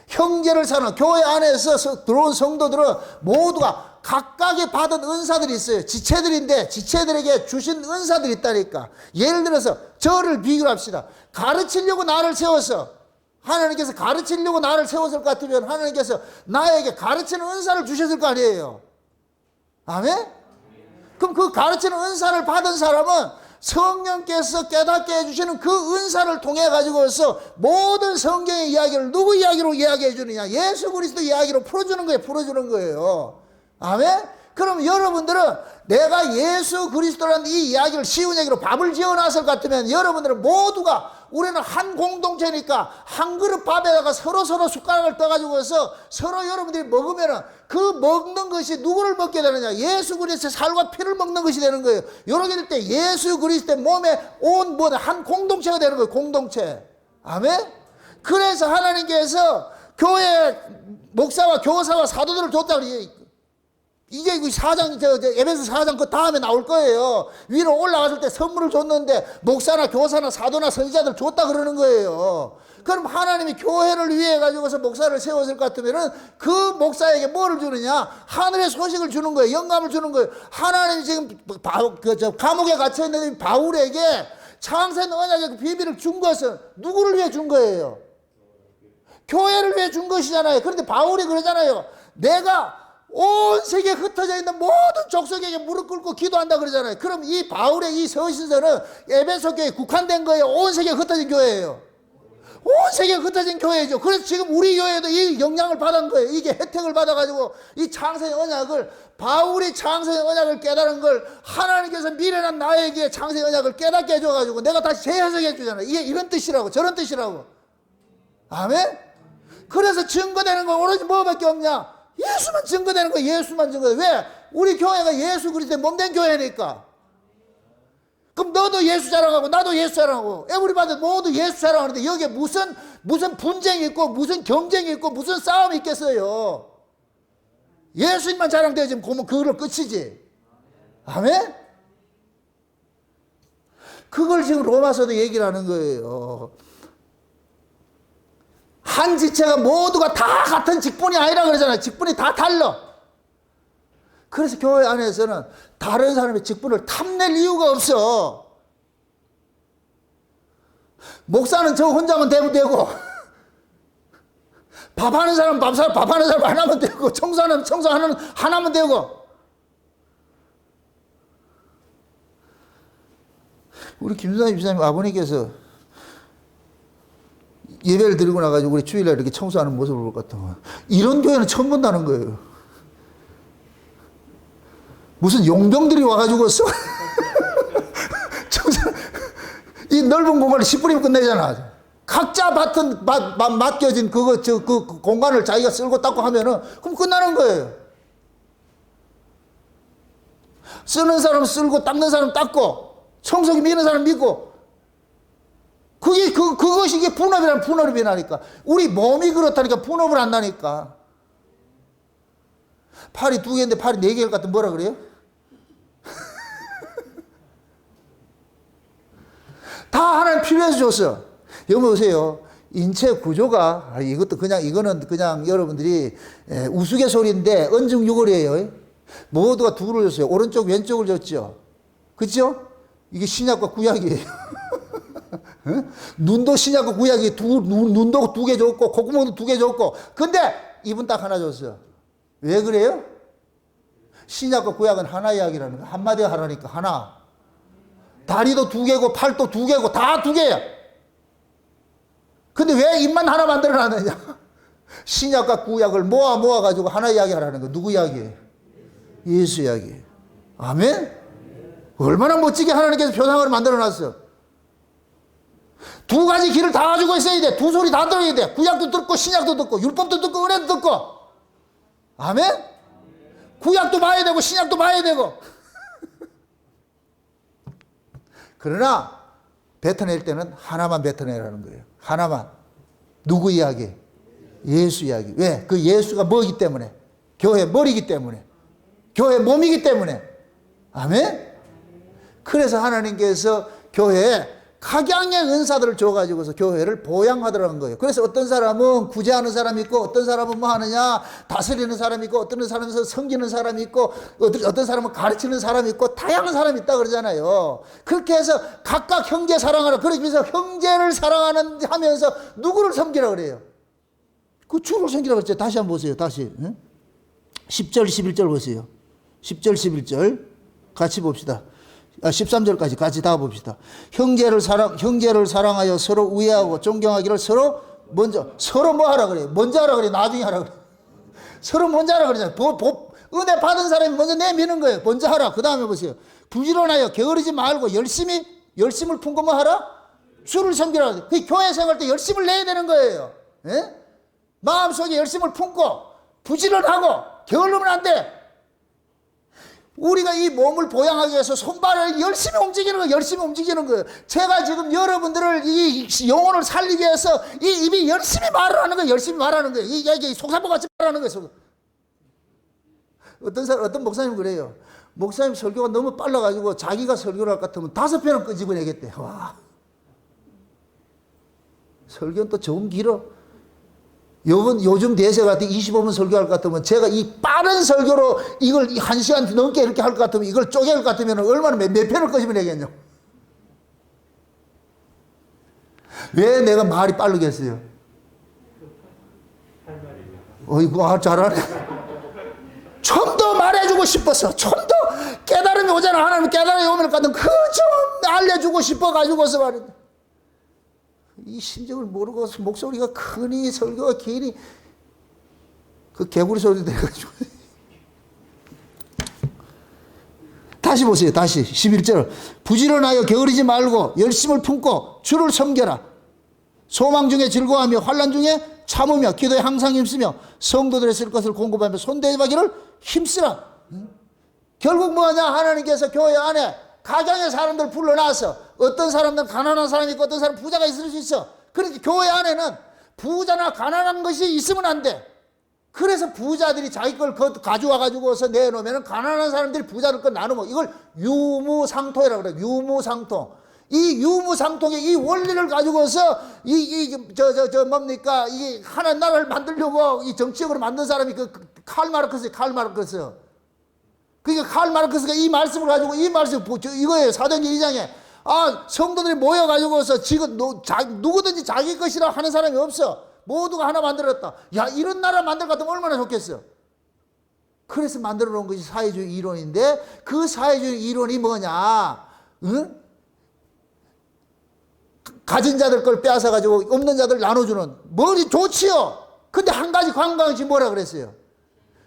형제를 사랑, 교회 안에서 들어온 성도들은 모두가 각각의 받은 은사들이 있어요. 지체들인데 지체들에게 주신 은사들이 있다니까. 예를 들어서 저를 비교를 합시다. 가르치려고 나를 세워서, 하나님께서 가르치려고 나를 세웠을 것 같으면 하나님께서 나에게 가르치는 은사를 주셨을 거 아니에요. 아멘? 그럼 그 가르치는 은사를 받은 사람은 성령께서 깨닫게 해주시는 그 은사를 통해 가지고서 모든 성경의 이야기를 누구 이야기로 이야기해 주느냐? 예수 그리스도 이야기로 풀어주는 거예요. 풀어주는 거예요. 아멘? 그럼 여러분들은 내가 예수 그리스도라는 이 이야기를 쉬운 얘기로 밥을 지어놨을 것 같으면 여러분들은 모두가 우리는 한 공동체니까 한 그릇 밥에다가 서로 숟가락을 떠가지고서 서로 여러분들이 먹으면은 그 먹는 것이 누구를 먹게 되느냐? 예수 그리스도의 살과 피를 먹는 것이 되는 거예요. 이렇게 될 때 예수 그리스도의 몸에 온 한 공동체가 되는 거예요. 공동체. 아멘? 그래서 하나님께서 교회 목사와 교사와 사도들을 줬다 그래요. 이게 그 4장, 에베소 4장 그 다음에 나올 거예요. 위로 올라갔을 때 선물을 줬는데 목사나 교사나 사도나 선지자들 줬다 그러는 거예요. 그럼 하나님이 교회를 위해 가지고서 목사를 세웠을 것 같으면은 그 목사에게 뭐를 주느냐? 하늘의 소식을 주는 거예요. 영감을 주는 거예요. 하나님이 지금 감옥에 갇혀 있는 바울에게 창세는 언약의 그 비밀을 준 것은 누구를 위해 준 거예요? 교회를 위해 준 것이잖아요. 그런데 바울이 그러잖아요. 내가 온 세계에 흩어져 있는 모든 족속에게 무릎 꿇고 기도한다 그러잖아요. 그럼 이 바울의 이 서신서는 에베소 교회에 국한된 거예요? 온 세계에 흩어진 교회예요? 온 세계에 흩어진 교회죠. 그래서 지금 우리 교회도 이 영향을 받은 거예요. 이게 혜택을 받아가지고 이 창세의 언약을, 바울이 창세의 언약을 깨달은 걸 하나님께서 미련한 나에게 창세의 언약을 깨닫게 해줘가지고 내가 다시 재해석해 주잖아요. 이게 이런 뜻이라고, 저런 뜻이라고. 아멘? 그래서 증거되는 건 오로지 뭐밖에 없냐? 예수만 증거되는 거예요. 예수만 증거돼. 왜? 우리 교회가 예수 그리스도의 몸된 교회니까. 그럼 너도 예수 자랑하고 나도 예수 자랑하고 에브리바디 모두 예수 자랑하는데 여기에 무슨 분쟁이 있고 무슨 경쟁이 있고 무슨 싸움이 있겠어요. 예수님만 자랑되어지면 그걸로 끝이지. 아멘? 그걸 지금 로마서도 얘기를 하는 거예요. 한 지체가 모두가 다 같은 직분이 아니라 그러잖아요. 직분이 다 달라. 그래서 교회 안에서는 다른 사람의 직분을 탐낼 이유가 없어. 목사는 저 혼자만 되면 되고 밥하는 사람 밥하는 사람 하나면 되고 청소하는 하나면 되고. 우리 김수남 집사님 아버님께서 예배를 드리고 나가지고 우리 주일날 이렇게 청소하는 모습을 볼 것 같아. 이런 교회는 처음 본다는 거예요. 무슨 용병들이 와가지고 이 넓은 공간을 10분이면 끝내잖아. 각자 맡겨진 그 공간을 자기가 쓸고 닦고 하면은 그럼 끝나는 거예요. 쓰는 사람 쓸고 닦는 사람 닦고 청소기 미는 사람 믿고. 그것이 이게 분업이 나니까. 우리 몸이 그렇다니까 분업을 한다니까. 팔이 2개인데 팔이 4개일 것 같은 뭐라 그래요? 다 하나님 필요해서 줬어. 여기 보세요. 인체 구조가, 이거는 그냥 여러분들이 우스갯소리인데 언증유골이에요. 모두가 둘을 줬어요. 오른쪽, 왼쪽을 줬죠. 그죠? 이게 신약과 구약이에요. 눈도 신약과 구약이 눈도 2개 줬고, 콧구멍도 2개 줬고, 근데 입은 딱 하나 줬어. 왜 그래요? 신약과 구약은 하나 이야기라는 거야. 한마디가 하나니까 하나. 다리도 2개고, 팔도 2개고, 다 2개야. 근데 왜 입만 하나 만들어 놨느냐? 신약과 구약을 모아가지고 하나 이야기 하라는 거. 누구 이야기예요? 예수 이야기. 아멘? 얼마나 멋지게 하나님께서 표상을 만들어 놨어. 2가지 길을 다 가지고 있어야 돼. 2 소리 다 들어야 돼. 구약도 듣고 신약도 듣고 율법도 듣고 은혜도 듣고. 아멘? 구약도 봐야 되고 신약도 봐야 되고. 그러나 뱉어낼 때는 하나만 뱉어내라는 거예요. 하나만. 누구 이야기? 예수 이야기. 왜? 그 예수가 뭐이기 때문에? 교회 머리이기 때문에. 교회 몸이기 때문에. 아멘? 그래서 하나님께서 교회에 각양의 은사들을 줘가지고서 교회를 보양하더라는 거예요. 그래서 어떤 사람은 구제하는 사람이 있고, 어떤 사람은 뭐 하느냐, 다스리는 사람이 있고, 어떤 사람은 섬기는 사람이 있고, 어떤 사람은 가르치는 사람이 있고, 다양한 사람이 있다 그러잖아요. 그렇게 해서 각각 형제 사랑하라. 그러면서 형제를 사랑하는 하면서 누구를 섬기라 그래요? 그 주를 섬기라 그랬죠. 다시 한번 보세요. 다시. 10절, 11절 보세요. 10절, 11절. 같이 봅시다. 13절까지 같이 다 봅시다. 형제를 사랑하여 서로 우애하고 존경하기를 서로 뭐 하라 그래요? 먼저 하라 그래요? 나중에 하라 그래요? 서로 먼저 하라 그러잖아요. 은혜 받은 사람이 먼저 내미는 거예요. 먼저 하라. 그 다음에 보세요. 부지런하여 게으르지 말고 열심을 품고 뭐 하라? 주를 섬기라. 그 교회 생활 때 열심을 내야 되는 거예요. 예? 마음속에 열심을 품고 부지런하고 게으르면 안 돼. 우리가 이 몸을 보양하기 위해서 손발을 열심히 움직이는 거예요. 제가 지금 여러분들을 이 영혼을 살리기 위해서 이 입이 열심히 말을 하는 거예요. 이게 속사포같이 말하는 거예요. 어떤 목사님 그래요. 목사님 설교가 너무 빨라가지고 자기가 설교를 할 것 같으면 5편은 끄집어내겠대. 와. 설교는 또 좀 길어. 요즘 대세 같은 25분 설교할 것 같으면 제가 이 빠른 설교로 이걸 1시간 넘게 이렇게 할 것 같으면 이걸 쪼갤 것 같으면 얼마나 몇 편을 끄집어내겠냐. 왜 내가 말이 빠르겠어요? 어이구, 잘하네. 좀 더 말해주고 싶어서, 좀 더 깨달음이 오잖아. 하나님 깨달음이 오면 가든 그 좀 알려주고 싶어가지고서 말이야. 이 심정을 모르고 목소리가 크니 설교가 기니 그 개구리 소리 돼가지고. 다시 보세요. 다시 11절. 부지런하여 게으르지 말고 열심을 품고 주를 섬겨라. 소망 중에 즐거워하며 환난 중에 참으며 기도에 항상 힘쓰며 성도들의 쓸 것을 공급하며 손대하기를 힘쓰라. 결국 뭐냐? 하나님께서 교회 안에 가정의 사람들 불러놔서 어떤 사람들은 가난한 사람이 있고 어떤 사람은 부자가 있을 수 있어. 그러니까 교회 안에는 부자나 가난한 것이 있으면 안 돼. 그래서 부자들이 자기 걸 가져와 가지고서 내놓으면 가난한 사람들이 부자들 걸 나누고 이걸 유무상통이라고 그래요. 유무상통. 이 유무상통의 이 원리를 가지고서 뭡니까? 이 하나님 나라를 만들려고 이 정치적으로 만든 사람이 칼 마르크스. 그러니까 칼 마르크스가 이 말씀을 가지고 이 말씀 이거예요. 사도행전 2장에 성도들이 모여가지고서 지금 누구든지 자기 것이라 하는 사람이 없어. 모두가 하나 만들었다. 야, 이런 나라 만들 것 같으면 얼마나 좋겠어. 그래서 만들어 놓은 것이 사회주의 이론인데 그 사회주의 이론이 뭐냐? 응? 가진 자들 걸 빼앗아 가지고 없는 자들 나눠주는 머리 좋지요. 근데 한 가지 관광한 것이 뭐라 그랬어요?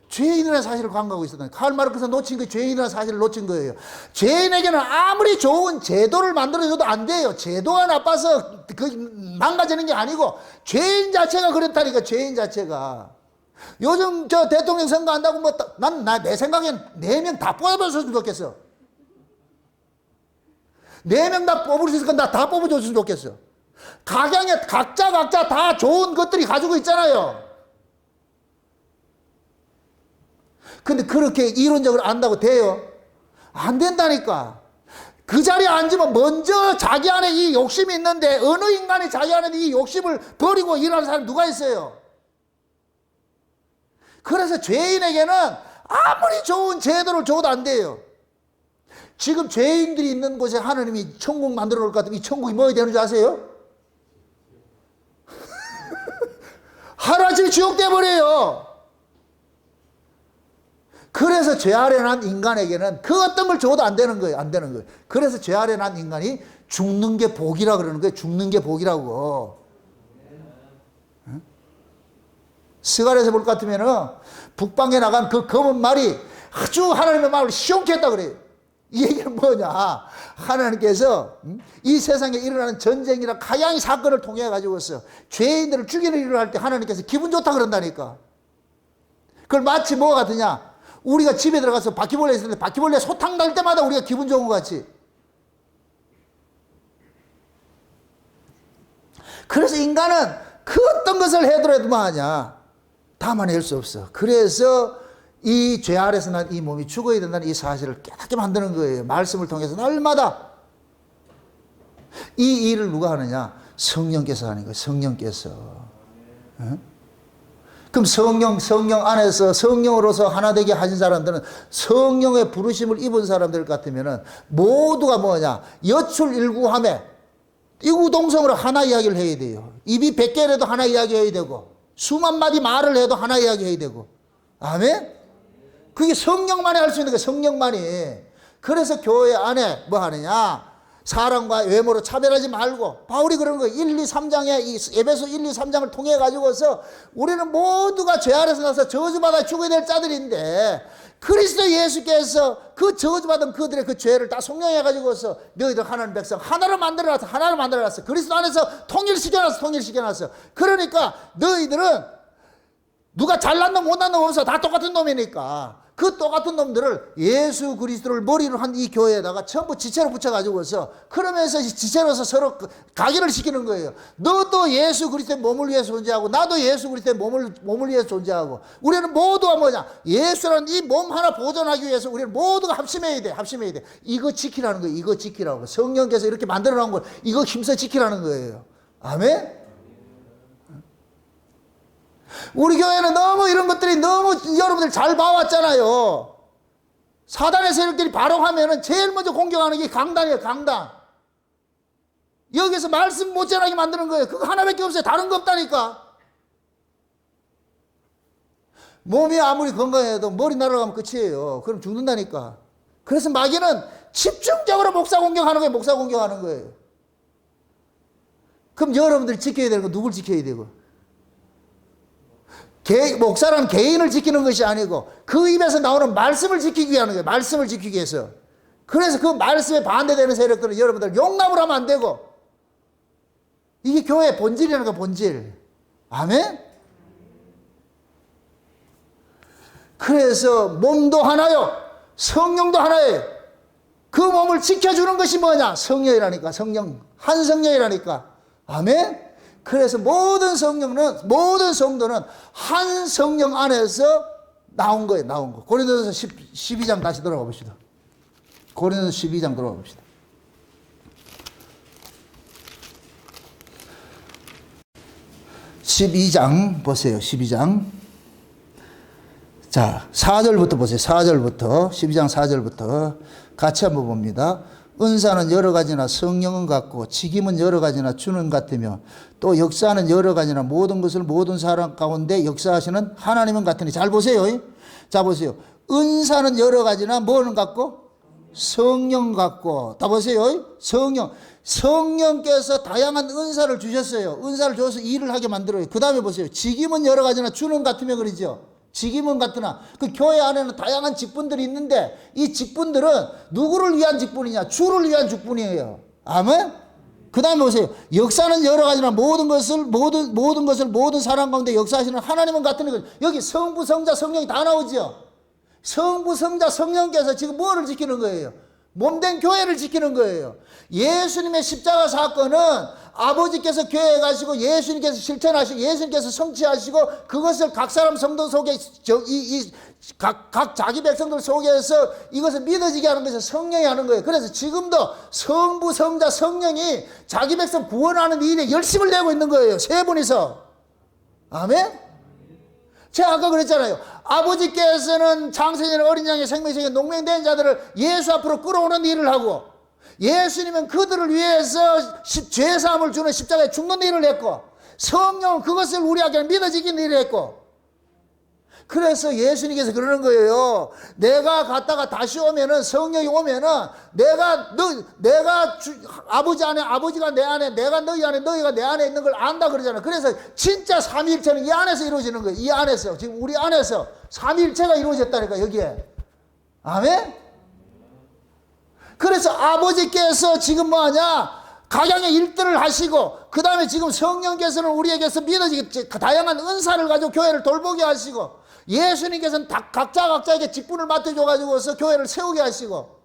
죄인이라는 사실을 관광하고 있었다. 칼 마르크스가 놓친 게 죄인이라는 사실을 놓친 거예요. 죄인에게는 아무리 좋은 제도를 만들어줘도 안 돼요. 제도가 나빠서 망가지는 게 아니고 죄인 자체가 그렇다니까. 죄인 자체가. 요즘 저 대통령 선거 한다고 내 생각엔 4명 다 뽑아줬으면 좋겠어. 4명 다 뽑을 수 있으니까 나 다 뽑아줬으면 좋겠어. 각양에 각자 다 좋은 것들이 가지고 있잖아요. 근데 그렇게 이론적으로 안다고 돼요? 안 된다니까. 그 자리에 앉으면 먼저 자기 안에 이 욕심이 있는데 어느 인간이 자기 안에 이 욕심을 버리고 일하는 사람이 누가 있어요? 그래서 죄인에게는 아무리 좋은 제도를 줘도 안 돼요. 지금 죄인들이 있는 곳에 하나님이 천국 만들어 놓을 것 같으면 이 천국이 뭐가 되는 줄 아세요? 하루아침에 지옥 돼버려요. 그래서 죄 아래 난 인간에게는 그 어떤 걸 줘도 안 되는 거예요. 안 되는 거예요. 그래서 죄 아래 난 인간이 죽는 게 복이라 그러는 거예요. 죽는 게 복이라고. 응? 스갈에서 볼 것 같으면은 북방에 나간 그 검은 말이 아주 하나님의 마음을 시원케 했다 그래요. 이 얘기는 뭐냐? 하나님께서 이 세상에 일어나는 전쟁이나 가양의 사건을 통해 가지고서 죄인들을 죽이는 일을 할 때 하나님께서 기분 좋다 그런다니까. 그걸 마치 뭐가 같으냐? 우리가 집에 들어가서 바퀴벌레 있었는데 바퀴벌레 소탕 날 때마다 우리가 기분 좋은 것 같이. 그래서 인간은 그 어떤 것을 해더라도 뭐하냐? 담아낼 수 없어. 그래서 이 죄 아래서 난 이 몸이 죽어야 된다는 이 사실을 깨닫게 만드는 거예요. 말씀을 통해서 날마다. 이 일을 누가 하느냐? 성령께서 하는 거예요. 성령께서. 그럼 성령 안에서 성령으로서 하나 되게 하신 사람들은, 성령의 부르심을 입은 사람들 같으면은 모두가 뭐냐? 여출일구함에 이구동성으로 하나 이야기를 해야 돼요. 입이 100개라도 하나 이야기해야 되고, 수만 마디 말을 해도 하나 이야기해야 되고. 아멘? 그게 성령만이 할 수 있는 거예요. 성령만이. 그래서 교회 안에 뭐 하느냐? 사람과 외모로 차별하지 말고, 바울이 그런 거예요. 1, 2, 3장에 이 에베소 1, 2, 3장을 통해 가지고서 우리는 모두가 죄 아래서 나서 저주받아 죽어야 될 자들인데, 그리스도 예수께서 그 저주받은 그들의 그 죄를 다 속량해 가지고서 너희들 하나님 백성 하나로 만들어놨어. 하나로 만들어놨어. 그리스도 안에서 통일시켜놨어. 그러니까 너희들은 누가 잘난 놈 못난 놈 없어. 다 똑같은 놈이니까 그 똑같은 놈들을 예수 그리스도를 머리로 한 이 교회에다가 전부 지체로 붙여가지고서, 그러면서 지체로서 서로 각인을 시키는 거예요. 너도 예수 그리스도의 몸을 위해서 존재하고, 나도 예수 그리스도의 몸을 위해서 존재하고, 우리는 모두가 뭐냐? 예수라는 이 몸 하나 보존하기 위해서 우리는 모두가 합심해야 돼. 이거 지키라는 거예요. 이거 지키라고. 성령께서 이렇게 만들어 놓은 걸 이거 힘써 지키라는 거예요. 아멘? 우리 교회는 너무 이런 것들이 너무 여러분들 잘 봐왔잖아요. 사단의 세력들이 바로 하면은 제일 먼저 공격하는 게 강단이에요. 강단. 여기서 말씀 못 전하게 만드는 거예요. 그거 하나밖에 없어요. 다른 거 없다니까. 몸이 아무리 건강해도 머리 날아가면 끝이에요. 그럼 죽는다니까. 그래서 마귀는 집중적으로 목사 공격하는 거예요. 목사 공격하는 거예요. 그럼 여러분들이 지켜야 되는 거 누굴 지켜야 되고? 목사라는 개인을 지키는 것이 아니고 그 입에서 나오는 말씀을 지키기 위한 거예요. 말씀을 지키기 위해서. 그래서 그 말씀에 반대되는 세력들은 여러분들 용납을 하면 안 되고, 이게 교회의 본질이라는 거예요. 본질. 아멘? 그래서 몸도 하나요, 성령도 하나예요. 그 몸을 지켜주는 것이 뭐냐? 성령이라니까. 성령. 한 성령이라니까. 아멘? 그래서 모든 성도는 한 성령 안에서 나온 거예요. 나온 거. 고린도서 12장 다시 들어가 봅시다. 고린도서 12장 들어가 봅시다. (12장) 보세요. 12장. 자, 4절부터 보세요. 4절부터. 12장 4절부터 같이 한번 봅니다. 은사는 여러 가지나 성령은 같고, 직임은 여러 가지나 주는 같으며, 또 역사는 여러 가지나 모든 것을 모든 사람 가운데 역사하시는 하나님은 같으니. 잘 보세요. 자, 보세요. 은사는 여러 가지나 뭐는 같고? 성령 같고. 다 보세요. 성령께서 다양한 은사를 주셨어요. 은사를 줘서 일을 하게 만들어요. 그 다음에 보세요. 직임은 여러 가지나 주는 같으며 그러죠. 직임은 같으나, 그 교회 안에는 다양한 직분들이 있는데, 이 직분들은 누구를 위한 직분이냐? 주를 위한 직분이에요. 아멘? 그 다음에 보세요. 역사는 여러 가지나 모든 것을 모든 사람 가운데 역사하시는 하나님은 같은 거죠. 여기 성부, 성자, 성령이 다 나오죠. 성부, 성자, 성령께서 지금 뭐를 지키는 거예요? 몸된 교회를 지키는 거예요. 예수님의 십자가 사건은 아버지께서 교회에 가시고 예수님께서 실천하시고 예수님께서 성취하시고, 그것을 각 사람 성도 속에 각 자기 백성들 속에서 이것을 믿어지게 하는 것이 성령이 하는 거예요. 그래서 지금도 성부, 성자, 성령이 자기 백성 구원하는 일에 열심을 내고 있는 거예요. 세 분이서. 아멘? 제가 아까 그랬잖아요. 아버지께서는 장세전에 어린 양의 생명책에 농맹된 자들을 예수 앞으로 끌어오는 일을 하고, 예수님은 그들을 위해서 죄사함을 주는 십자가에 죽는 일을 했고, 성령은 그것을 우리에게 믿어지기는 일을 했고, 그래서 예수님께서 그러는 거예요. 내가 갔다가 다시 오면은, 성령이 오면은 내가 아버지 안에, 아버지가 내 안에, 내가 너희 안에, 너희가 내 안에 있는 걸 안다 그러잖아요. 그래서 진짜 삼위일체는 이 안에서 이루어지는 거예요. 이 안에서. 지금 우리 안에서 삼위일체가 이루어졌다니까, 여기에. 아멘? 그래서 아버지께서 지금 뭐하냐? 각양의 일들을 하시고, 그 다음에 지금 성령께서는 우리에게서 믿어지게 다양한 은사를 가지고 교회를 돌보게 하시고, 예수님께서는 각자에게 직분을 맡겨줘가지고서 교회를 세우게 하시고,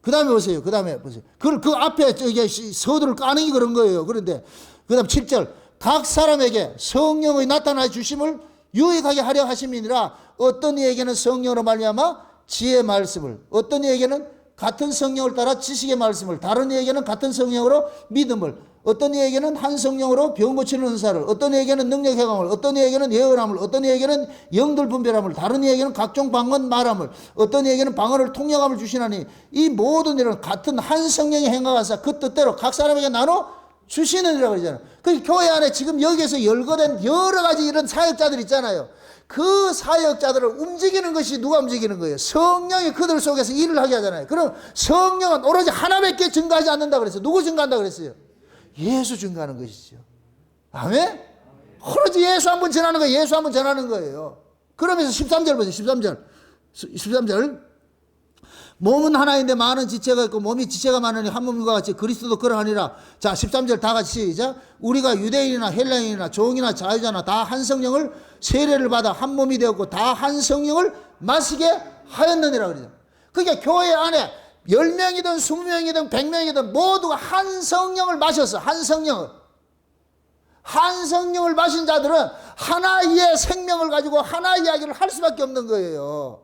그 다음에 보세요. 그 앞에 서두를 까는 게 그런 거예요. 그런데, 그 다음 7절. 각 사람에게 성령의 나타나 주심을 유익하게 하려 하심이니라. 어떤 이에게는 성령으로 말미암아 지혜의 말씀을, 어떤 이에게는 같은 성령을 따라 지식의 말씀을, 다른 이에게는 같은 성령으로 믿음을, 어떤 이에게는 한 성령으로 병 고치는 은사를, 어떤 이에게는 능력 행함을, 어떤 이에게는 예언함을, 어떤 이에게는 영들 분별함을, 다른 이에게는 각종 방언 말함을, 어떤 이에게는 방언을 통역함을 주시나니 이 모든 일은 같은 한 성령이 행하사 그 뜻대로 각 사람에게 나눠 주시느니라 그러잖아요. 그 교회 안에 지금 여기에서 열거된 여러 가지 이런 사역자들 있잖아요. 그 사역자들을 움직이는 것이 누가 움직이는 거예요? 성령이 그들 속에서 일을 하게 하잖아요. 그럼 성령은 오로지 하나밖에 증가하지 않는다 그랬어요. 누구 증가한다 그랬어요? 예수 증가하는 것이죠. 아멘? 오로지 예수 한번 전하는 거예요. 예수 한번 전하는 거예요. 그러면서 13절 보세요. 13절. 몸은 하나인데 많은 지체가 있고 몸이 지체가 많으니 한 몸과 같이 그리스도도 그러하니라. 자, 13절 다 같이 시작. 우리가 유대인이나 헬라인이나 종이나 자유자나 다 한 성령을 세례를 받아 한 몸이 되었고 다 한 성령을 마시게 하였느니라 그러죠. 그러니까 교회 안에 10명이든 20명이든 100명이든 모두가 한 성령을 마셨어. 한 성령을. 한 성령을 마신 자들은 하나의 생명을 가지고 하나의 이야기를 할 수밖에 없는 거예요.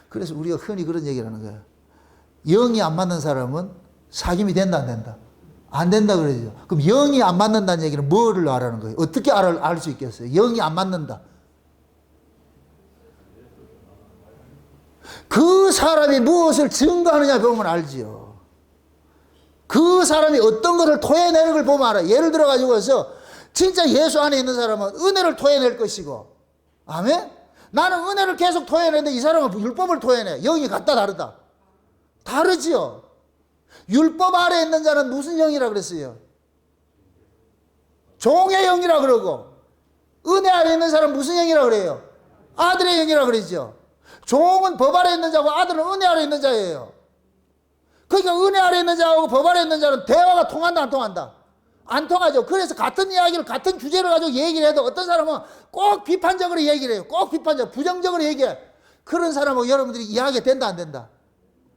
그래서 우리가 흔히 그런 얘기를 하는 거예요. 영이 안 맞는 사람은 사귐이 된다 안 된다? 안 된다 그러죠. 그럼 영이 안 맞는다는 얘기는 뭐를 알아는 거예요? 어떻게 알 수 있겠어요? 영이 안 맞는다. 그 사람이 무엇을 증거하느냐 보면 알지요. 그 사람이 어떤 것을 토해내는 걸 보면 알아요. 예를 들어 가지고서 진짜 예수 안에 있는 사람은 은혜를 토해낼 것이고, 아멘? 나는 은혜를 계속 토해내는데 이 사람은 율법을 토해내. 영이 같다 다르다? 다르지요. 율법 아래에 있는 자는 무슨 영이라 그랬어요? 종의 영이라 그러고, 은혜 아래에 있는 사람은 무슨 영이라 그래요? 아들의 영이라 그러죠. 종은 법 아래에 있는 자고 아들은 은혜 아래에 있는 자예요. 그러니까 은혜 아래에 있는 자하고 법 아래에 있는 자는 대화가 통한다 안 통한다? 안 통하죠. 그래서 같은 이야기를 같은 주제를 가지고 얘기를 해도 어떤 사람은 꼭 비판적으로 얘기를 해요. 꼭 비판적, 부정적으로 얘기해. 그런 사람하고 여러분들이 이야기가 된다 안 된다?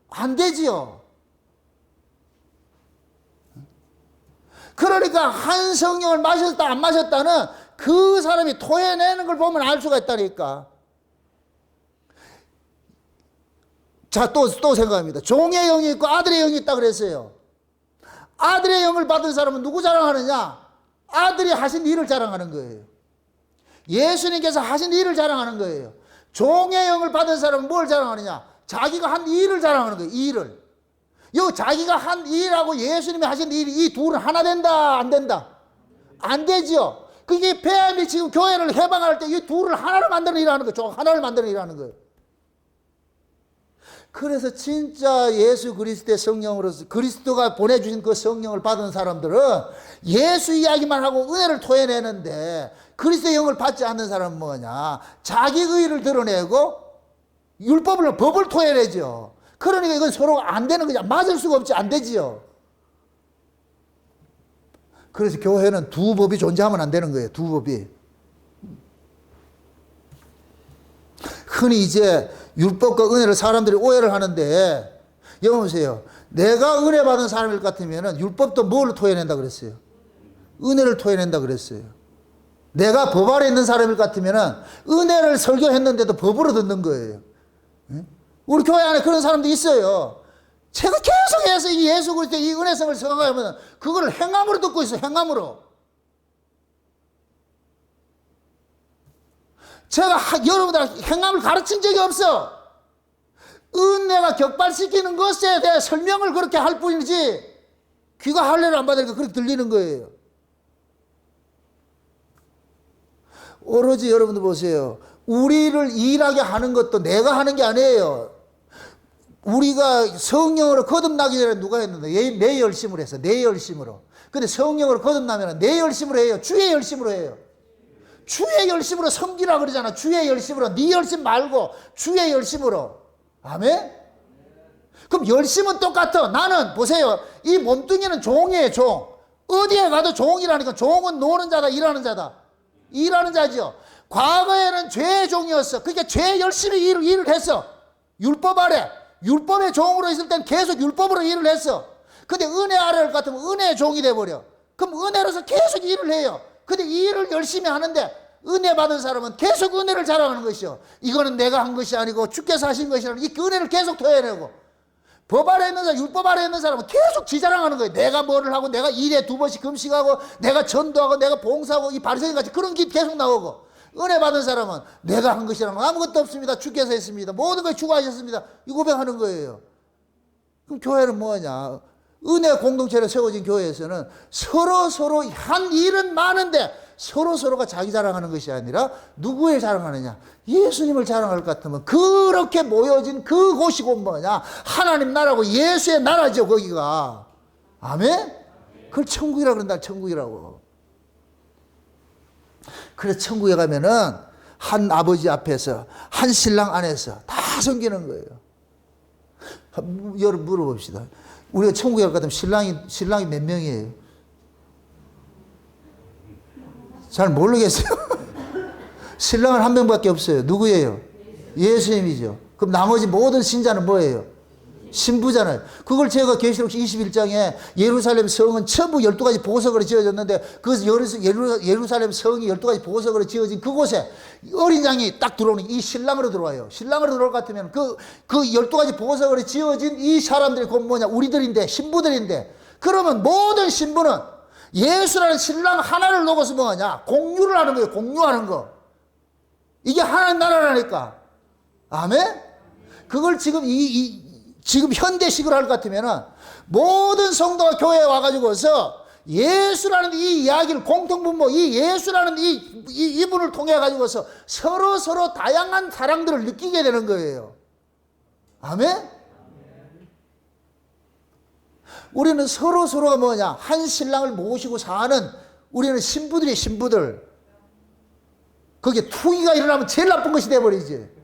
안 되지요. 그러니까 한 성령을 마셨다 안 마셨다는 그 사람이 토해내는 걸 보면 알 수가 있다니까. 자, 또 생각합니다. 종의 영이 있고 아들의 영이 있다 그랬어요. 아들의 영을 받은 사람은 누구 자랑하느냐? 아들이 하신 일을 자랑하는 거예요. 예수님께서 하신 일을 자랑하는 거예요. 종의 영을 받은 사람은 뭘 자랑하느냐? 자기가 한 일을 자랑하는 거예요. 일을. 요 자기가 한 일하고 예수님이 하신 일이 이 둘은 하나 된다 안 된다? 안 되죠. 그게 폐암이 지금 교회를 해방할 때 이 둘을 하나로 만드는 일을 하는 거예요. 하나를 만드는 일을 하는 거예요. 그래서 진짜 예수 그리스도의 성령으로서 그리스도가 보내주신 그 성령을 받은 사람들은 예수 이야기만 하고 은혜를 토해내는데, 그리스도의 영을 받지 않는 사람은 뭐냐? 자기 의의를 드러내고 법을 토해내죠. 그러니까 이건 서로 안 되는 거죠. 맞을 수가 없지. 안 되지요. 그래서 교회는 두 법이 존재하면 안 되는 거예요. 두 법이. 흔히 이제 율법과 은혜를 사람들이 오해를 하는데, 여기 보세요. 내가 은혜 받은 사람일 것 같으면 율법도 뭘 토해낸다 그랬어요? 은혜를 토해낸다 그랬어요. 내가 법 아래 있는 사람일 것 같으면 은혜를 설교했는데도 법으로 듣는 거예요. 우리 교회 안에 그런 사람도 있어요. 제가 계속해서 이 예수 그리스도의 이 은혜성을 생각하면 그거를 행함으로 듣고 있어요. 행함으로. 제가 여러분들 행함을 가르친 적이 없어. 은혜가 격발시키는 것에 대해 설명을 그렇게 할 뿐이지 귀가 할례를 안 받으니까 그렇게 들리는 거예요. 오로지 여러분들 보세요. 우리를 일하게 하는 것도 내가 하는 게 아니에요. 우리가 성령으로 거듭나기 전에 누가 했는데? 내 열심으로 했어. 내 열심으로. 근데 성령으로 거듭나면 내 열심으로 해요? 주의 열심으로 해요? 주의 열심으로 섬기라 그러잖아. 주의 열심으로. 네 열심 말고 주의 열심으로. 아멘? 그럼 열심은 똑같아. 나는 보세요. 이 몸뚱이는 종이에요. 종. 어디에 가도 종이라니까. 종은 노는 자다. 일하는 자다. 일하는 자죠. 과거에는 죄의 종이었어. 그러니까 죄 열심히 일을 했어. 율법 아래. 율법의 종으로 있을 땐 계속 율법으로 일을 했어. 근데 은혜 아래를 같으면 은혜의 종이 돼버려. 그럼 은혜로서 계속 일을 해요. 근데 이 일을 열심히 하는데 은혜 받은 사람은 계속 은혜를 자랑하는 것이요. 이거는 내가 한 것이 아니고 주께서 하신 것이라는 이 은혜를 계속 토해내고, 법 아래 있는 사람, 율법 아래 있는 사람은 계속 지자랑하는 거예요. 내가 뭐를 하고, 내가 일에 2번씩 금식하고, 내가 전도하고, 내가 봉사하고, 이 바리새인같이 그런 게 계속 나오고, 은혜 받은 사람은 내가 한 것이라는 아무것도 없습니다. 주께서 했습니다. 모든 걸 주고 하셨습니다. 이 고백하는 거예요. 그럼 교회는 뭐냐? 은혜 공동체로 세워진 교회에서는 서로 한 일은 많은데 서로가 자기 자랑하는 것이 아니라 누구를 자랑하느냐? 예수님을 자랑할 것 같으면 그렇게 모여진 그곳이 곧 뭐냐? 하나님 나라고 예수의 나라죠, 거기가. 아멘? 그걸 천국이라고 그런다, 천국이라고. 그래서 천국에 가면은 한 아버지 앞에서, 한 신랑 안에서 다 섬기는 거예요. 여러분 물어봅시다. 우리가 천국에 갈 것 같으면 신랑이 몇 명이에요? 잘 모르겠어요. 신랑은 한 명밖에 없어요. 누구예요? 예수님이죠. 그럼 나머지 모든 신자는 뭐예요? 신부잖아요. 그걸 제가 계시록 21장에 예루살렘 성은 전부 12가지 보석으로 지어졌는데, 그 예루살렘 성이 12가지 보석으로 지어진 그곳에 어린 양이 딱 들어오는, 이 신랑으로 들어와요. 신랑으로 들어올 것 같으면 그 12가지 보석으로 지어진 이 사람들이 곧 뭐냐? 우리들인데, 신부들인데, 그러면 모든 신부는 예수라는 신랑 하나를 놓고서 뭐냐? 공유를 하는 거예요. 공유하는 거. 이게 하나님 나라라니까. 아멘? 그걸 지금 현대식으로 할 것 같으면은 모든 성도가 교회에 와가지고서 예수라는 이 이야기를 공통분모, 이 예수라는 이분을 통해 가지고서 서로 다양한 사랑들을 느끼게 되는 거예요. 아멘? 우리는 서로가 뭐냐? 한 신랑을 모시고 사는, 우리는 신부들. 거기에 투기가 일어나면 제일 나쁜 것이 돼버리지.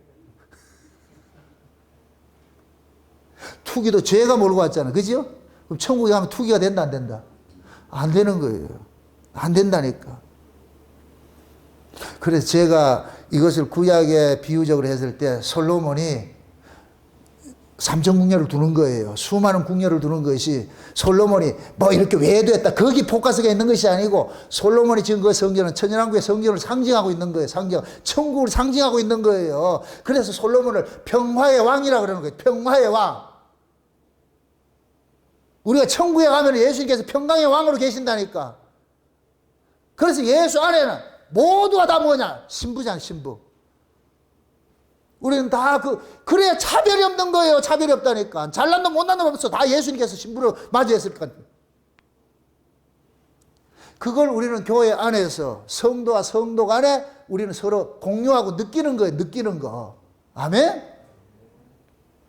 투기도 죄가 몰고 왔잖아. 그죠? 그럼 천국에 가면 투기가 된다, 안 된다? 안 되는 거예요. 안 된다니까. 그래서 제가 이것을 구약에 비유적으로 했을 때 솔로몬이 3천 궁녀를 두는 거예요. 수많은 궁녀를 두는 것이, 솔로몬이 뭐 이렇게 외도했다, 거기 포커스가 있는 것이 아니고, 솔로몬이 지은 그 성전은 천연왕국의 성전을 상징하고 있는 거예요. 천국을 상징하고 있는 거예요. 그래서 솔로몬을 평화의 왕이라고 그러는 거예요. 평화의 왕. 우리가 천국에 가면 예수님께서 평강의 왕으로 계신다니까. 그래서 예수 안에는 모두가 다 뭐냐? 신부잖아, 신부. 우리는 다 그래야 차별이 없는 거예요. 차별이 없다니까. 잘난 놈, 못난 놈 없어. 다 예수님께서 신부로 맞이했을 것 같아요. 그걸 우리는 교회 안에서, 성도와 성도 간에 우리는 서로 공유하고 느끼는 거예요. 느끼는 거. 아멘?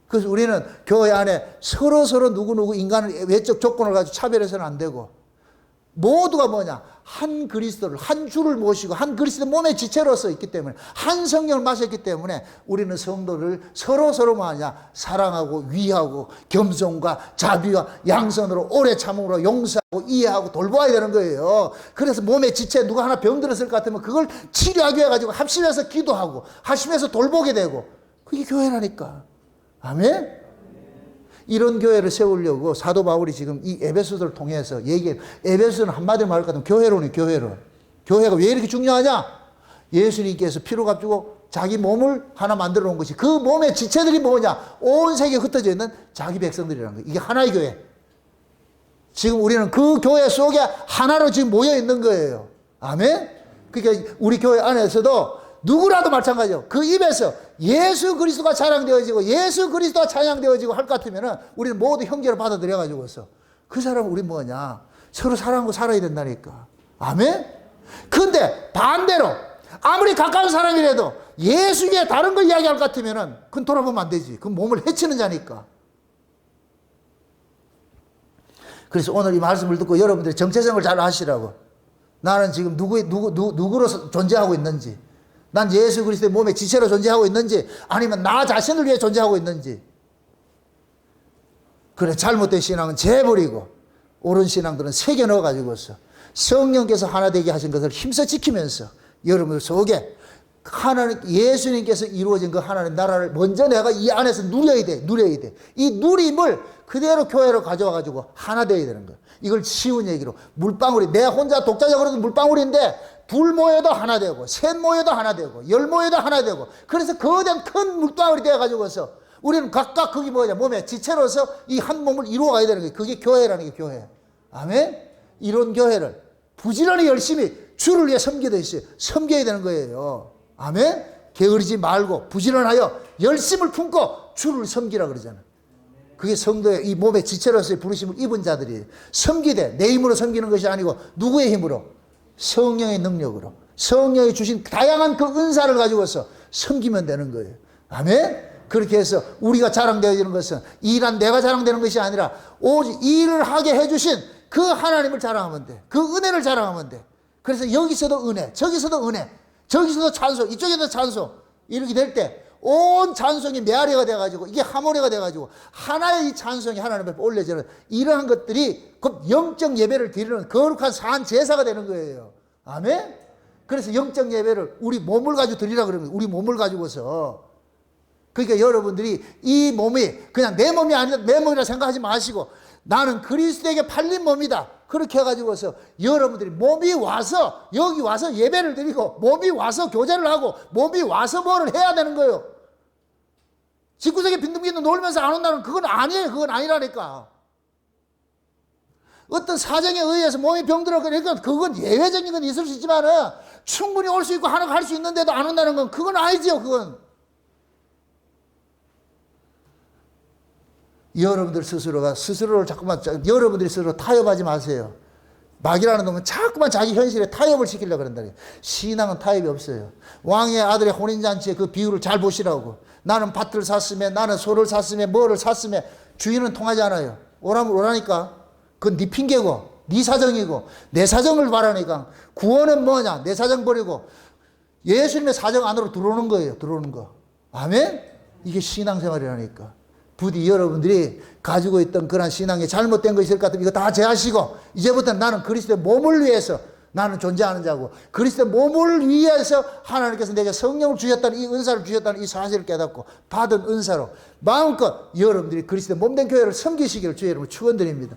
그래서 우리는 교회 안에 서로 누구누구 인간을 외적 조건을 가지고 차별해서는 안 되고, 모두가 뭐냐? 한 그리스도를, 한 주를 모시고 한 그리스도 몸의 지체로서 있기 때문에, 한 성령을 마셨기 때문에 우리는 성도를 서로 뭐하냐? 사랑하고 위하고 겸손과 자비와 양선으로 오래 참음으로 용서하고 이해하고 돌보아야 되는 거예요. 그래서 몸의 지체 누가 하나 병들었을 것 같으면 그걸 치료하기 위해 가지고 합심해서 기도하고 합심해서 돌보게 되고, 그게 교회라니까. 아멘? 이런 교회를 세우려고 사도 바울이 지금 이 에베소서를 통해서 얘기해. 에베소는 한마디로 말할 것 같으면 교회론이에요. 교회론. 교회가 왜 이렇게 중요하냐? 예수님께서 피로 값주고 자기 몸을 하나 만들어 놓은 것이, 그 몸의 지체들이 뭐냐? 온 세계에 흩어져 있는 자기 백성들이라는 거예요. 이게 하나의 교회. 지금 우리는 그 교회 속에 하나로 지금 모여 있는 거예요. 아멘? 그러니까 우리 교회 안에서도 누구라도 마찬가지요. 그 입에서 예수 그리스도가 자랑되어지고 예수 그리스도가 찬양되어지고 할 것 같으면 우리는 모두 형제를 받아들여가지고서 그 사람은 우리 뭐냐? 서로 사랑하고 살아야 된다니까. 아멘? 근데 반대로 아무리 가까운 사람이라도 예수에 다른 걸 이야기할 것 같으면 그건 돌아보면 안 되지. 그건 몸을 해치는 자니까. 그래서 오늘 이 말씀을 듣고 여러분들이 정체성을 잘 아시라고. 나는 지금 누구로서 존재하고 있는지, 난 예수 그리스도의 몸의 지체로 존재하고 있는지, 아니면 나 자신을 위해 존재하고 있는지. 그래, 잘못된 신앙은 재버리고 옳은 신앙들은 새겨 넣어가지고서 성령께서 하나 되게 하신 것을 힘써 지키면서 여러분들 속에 하나님, 예수님께서 이루어진 그 하나님 나라를 먼저 내가 이 안에서 누려야 돼. 이 누림을 그대로 교회로 가져와가지고 하나 되어야 되는 거예요. 이걸 쉬운 얘기로, 물방울이, 내 혼자 독자적으로도 물방울인데 둘 모여도 하나 되고, 셋 모여도 하나 되고, 열 모여도 하나 되고, 그래서 거대한 큰 물방울이 되어가지고서 우리는 각각 거기 뭐냐, 몸의 지체로서 이 한 몸을 이루어가야 되는 거예요. 그게 교회라는 게 교회. 아멘? 이런 교회를 부지런히 열심히 주를 위해 섬기듯이 섬겨야 되는 거예요. 아멘? 게으르지 말고 부지런하여 열심을 품고 주를 섬기라 그러잖아요. 그게 성도의 이 몸의 지체로서의 부르심을 입은 자들이 섬기되 내 힘으로 섬기는 것이 아니고 누구의 힘으로? 성령의 능력으로 성령이 주신 다양한 그 은사를 가지고서 섬기면 되는 거예요. 아멘? 그렇게 해서 우리가 자랑되어지는 것은 일한 내가 자랑되는 것이 아니라 오직 일을 하게 해주신 그 하나님을 자랑하면 돼. 그 은혜를 자랑하면 돼. 그래서 여기서도 은혜, 저기서도 은혜, 저기서도 찬송, 이쪽에도 찬송 이렇게 될 때 온 찬송이 메아리가 돼가지고 이게 하모니가 돼가지고 하나의 이 찬송이 하나님 앞에 올려지는 이러한 것들이 곧 영적 예배를 드리는 거룩한 산 제사가 되는 거예요. 아멘? 그래서 영적 예배를 우리 몸을 가지고 드리라 그러는 거예요. 우리 몸을 가지고서. 그러니까 여러분들이 이 몸이 그냥 내 몸이 아니다, 내 몸이라 생각하지 마시고 나는 그리스도에게 팔린 몸이다. 그렇게 해가지고서 여러분들이 몸이 와서 여기 와서 예배를 드리고 몸이 와서 교제를 하고 몸이 와서 뭐를 해야 되는 거예요. 집구석에 빈둥빈둥 놀면서 안 온다는 그건 아니에요. 그건 아니라니까. 어떤 사정에 의해서 몸이 병들어 그러니까 그건 예외적인 건 있을 수 있지만 충분히 올 수 있고 하나 갈 수 있는데도 안 온다는 건 그건 아니지요. 그건. 여러분들 스스로가 스스로를 자꾸만 여러분들이 스스로 타협하지 마세요. 마귀라는 놈은 자꾸만 자기 현실에 타협을 시키려고 그런다. 신앙은 타협이 없어요. 왕의 아들의 혼인잔치의 그 비유를 잘 보시라고. 나는 밭을 샀으며 나는 소를 샀으며 뭐를 샀으며 주인은 통하지 않아요. 오라면 오라니까. 그건 네 핑계고 네 사정이고 내 사정을 바라니까. 구원은 뭐냐? 내 사정 버리고 예수님의 사정 안으로 들어오는 거예요. 들어오는 거. 아멘? 이게 신앙생활이라니까. 부디 여러분들이 가지고 있던 그런 신앙이 잘못된 것이 있을 것 같으면 이거 다 제하시고 이제부터는 나는 그리스도의 몸을 위해서 나는 존재하는 자고 그리스도의 몸을 위해서 하나님께서 내게 성령을 주셨다는 이 은사를 주셨다는 이 사실을 깨닫고 받은 은사로 마음껏 여러분들이 그리스도의 몸된 교회를 섬기시기를 주의 이름으로 축원드립니다.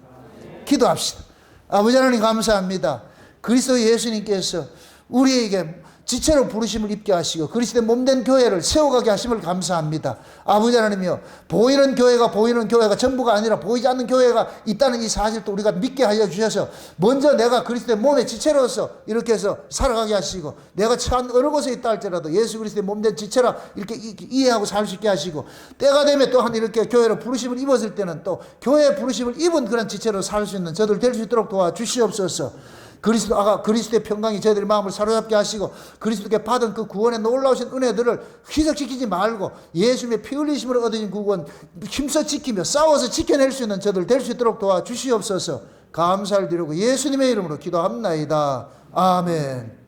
기도합시다. 아버지 하나님 감사합니다. 그리스도 예수님께서 우리에게 지체로 부르심을 입게 하시고 그리스도의 몸된 교회를 세워가게 하심을 감사합니다. 아버지 하나님이여 보이는 교회가 전부가 아니라 보이지 않는 교회가 있다는 이 사실도 우리가 믿게 하여 주셔서 먼저 내가 그리스도의 몸의 지체로서 이렇게 해서 살아가게 하시고 내가 처한 어느 곳에 있다 할지라도 예수 그리스도의 몸된 지체라 이렇게 이해하고 살 수 있게 하시고 때가 되면 또한 이렇게 교회로 부르심을 입었을 때는 또 교회의 부르심을 입은 그런 지체로 살 수 있는 저들 될 수 있도록 도와주시옵소서. 그리스도의 평강이 저희들의 마음을 사로잡게 하시고 그리스도께 받은 그 구원의 놀라우신 은혜들을 희석시키지 말고 예수님의 피 흘리심으로 얻어진 구원 힘써 지키며 싸워서 지켜낼 수 있는 저들 될 수 있도록 도와주시옵소서. 감사를 드리고 예수님의 이름으로 기도합나이다. 아멘.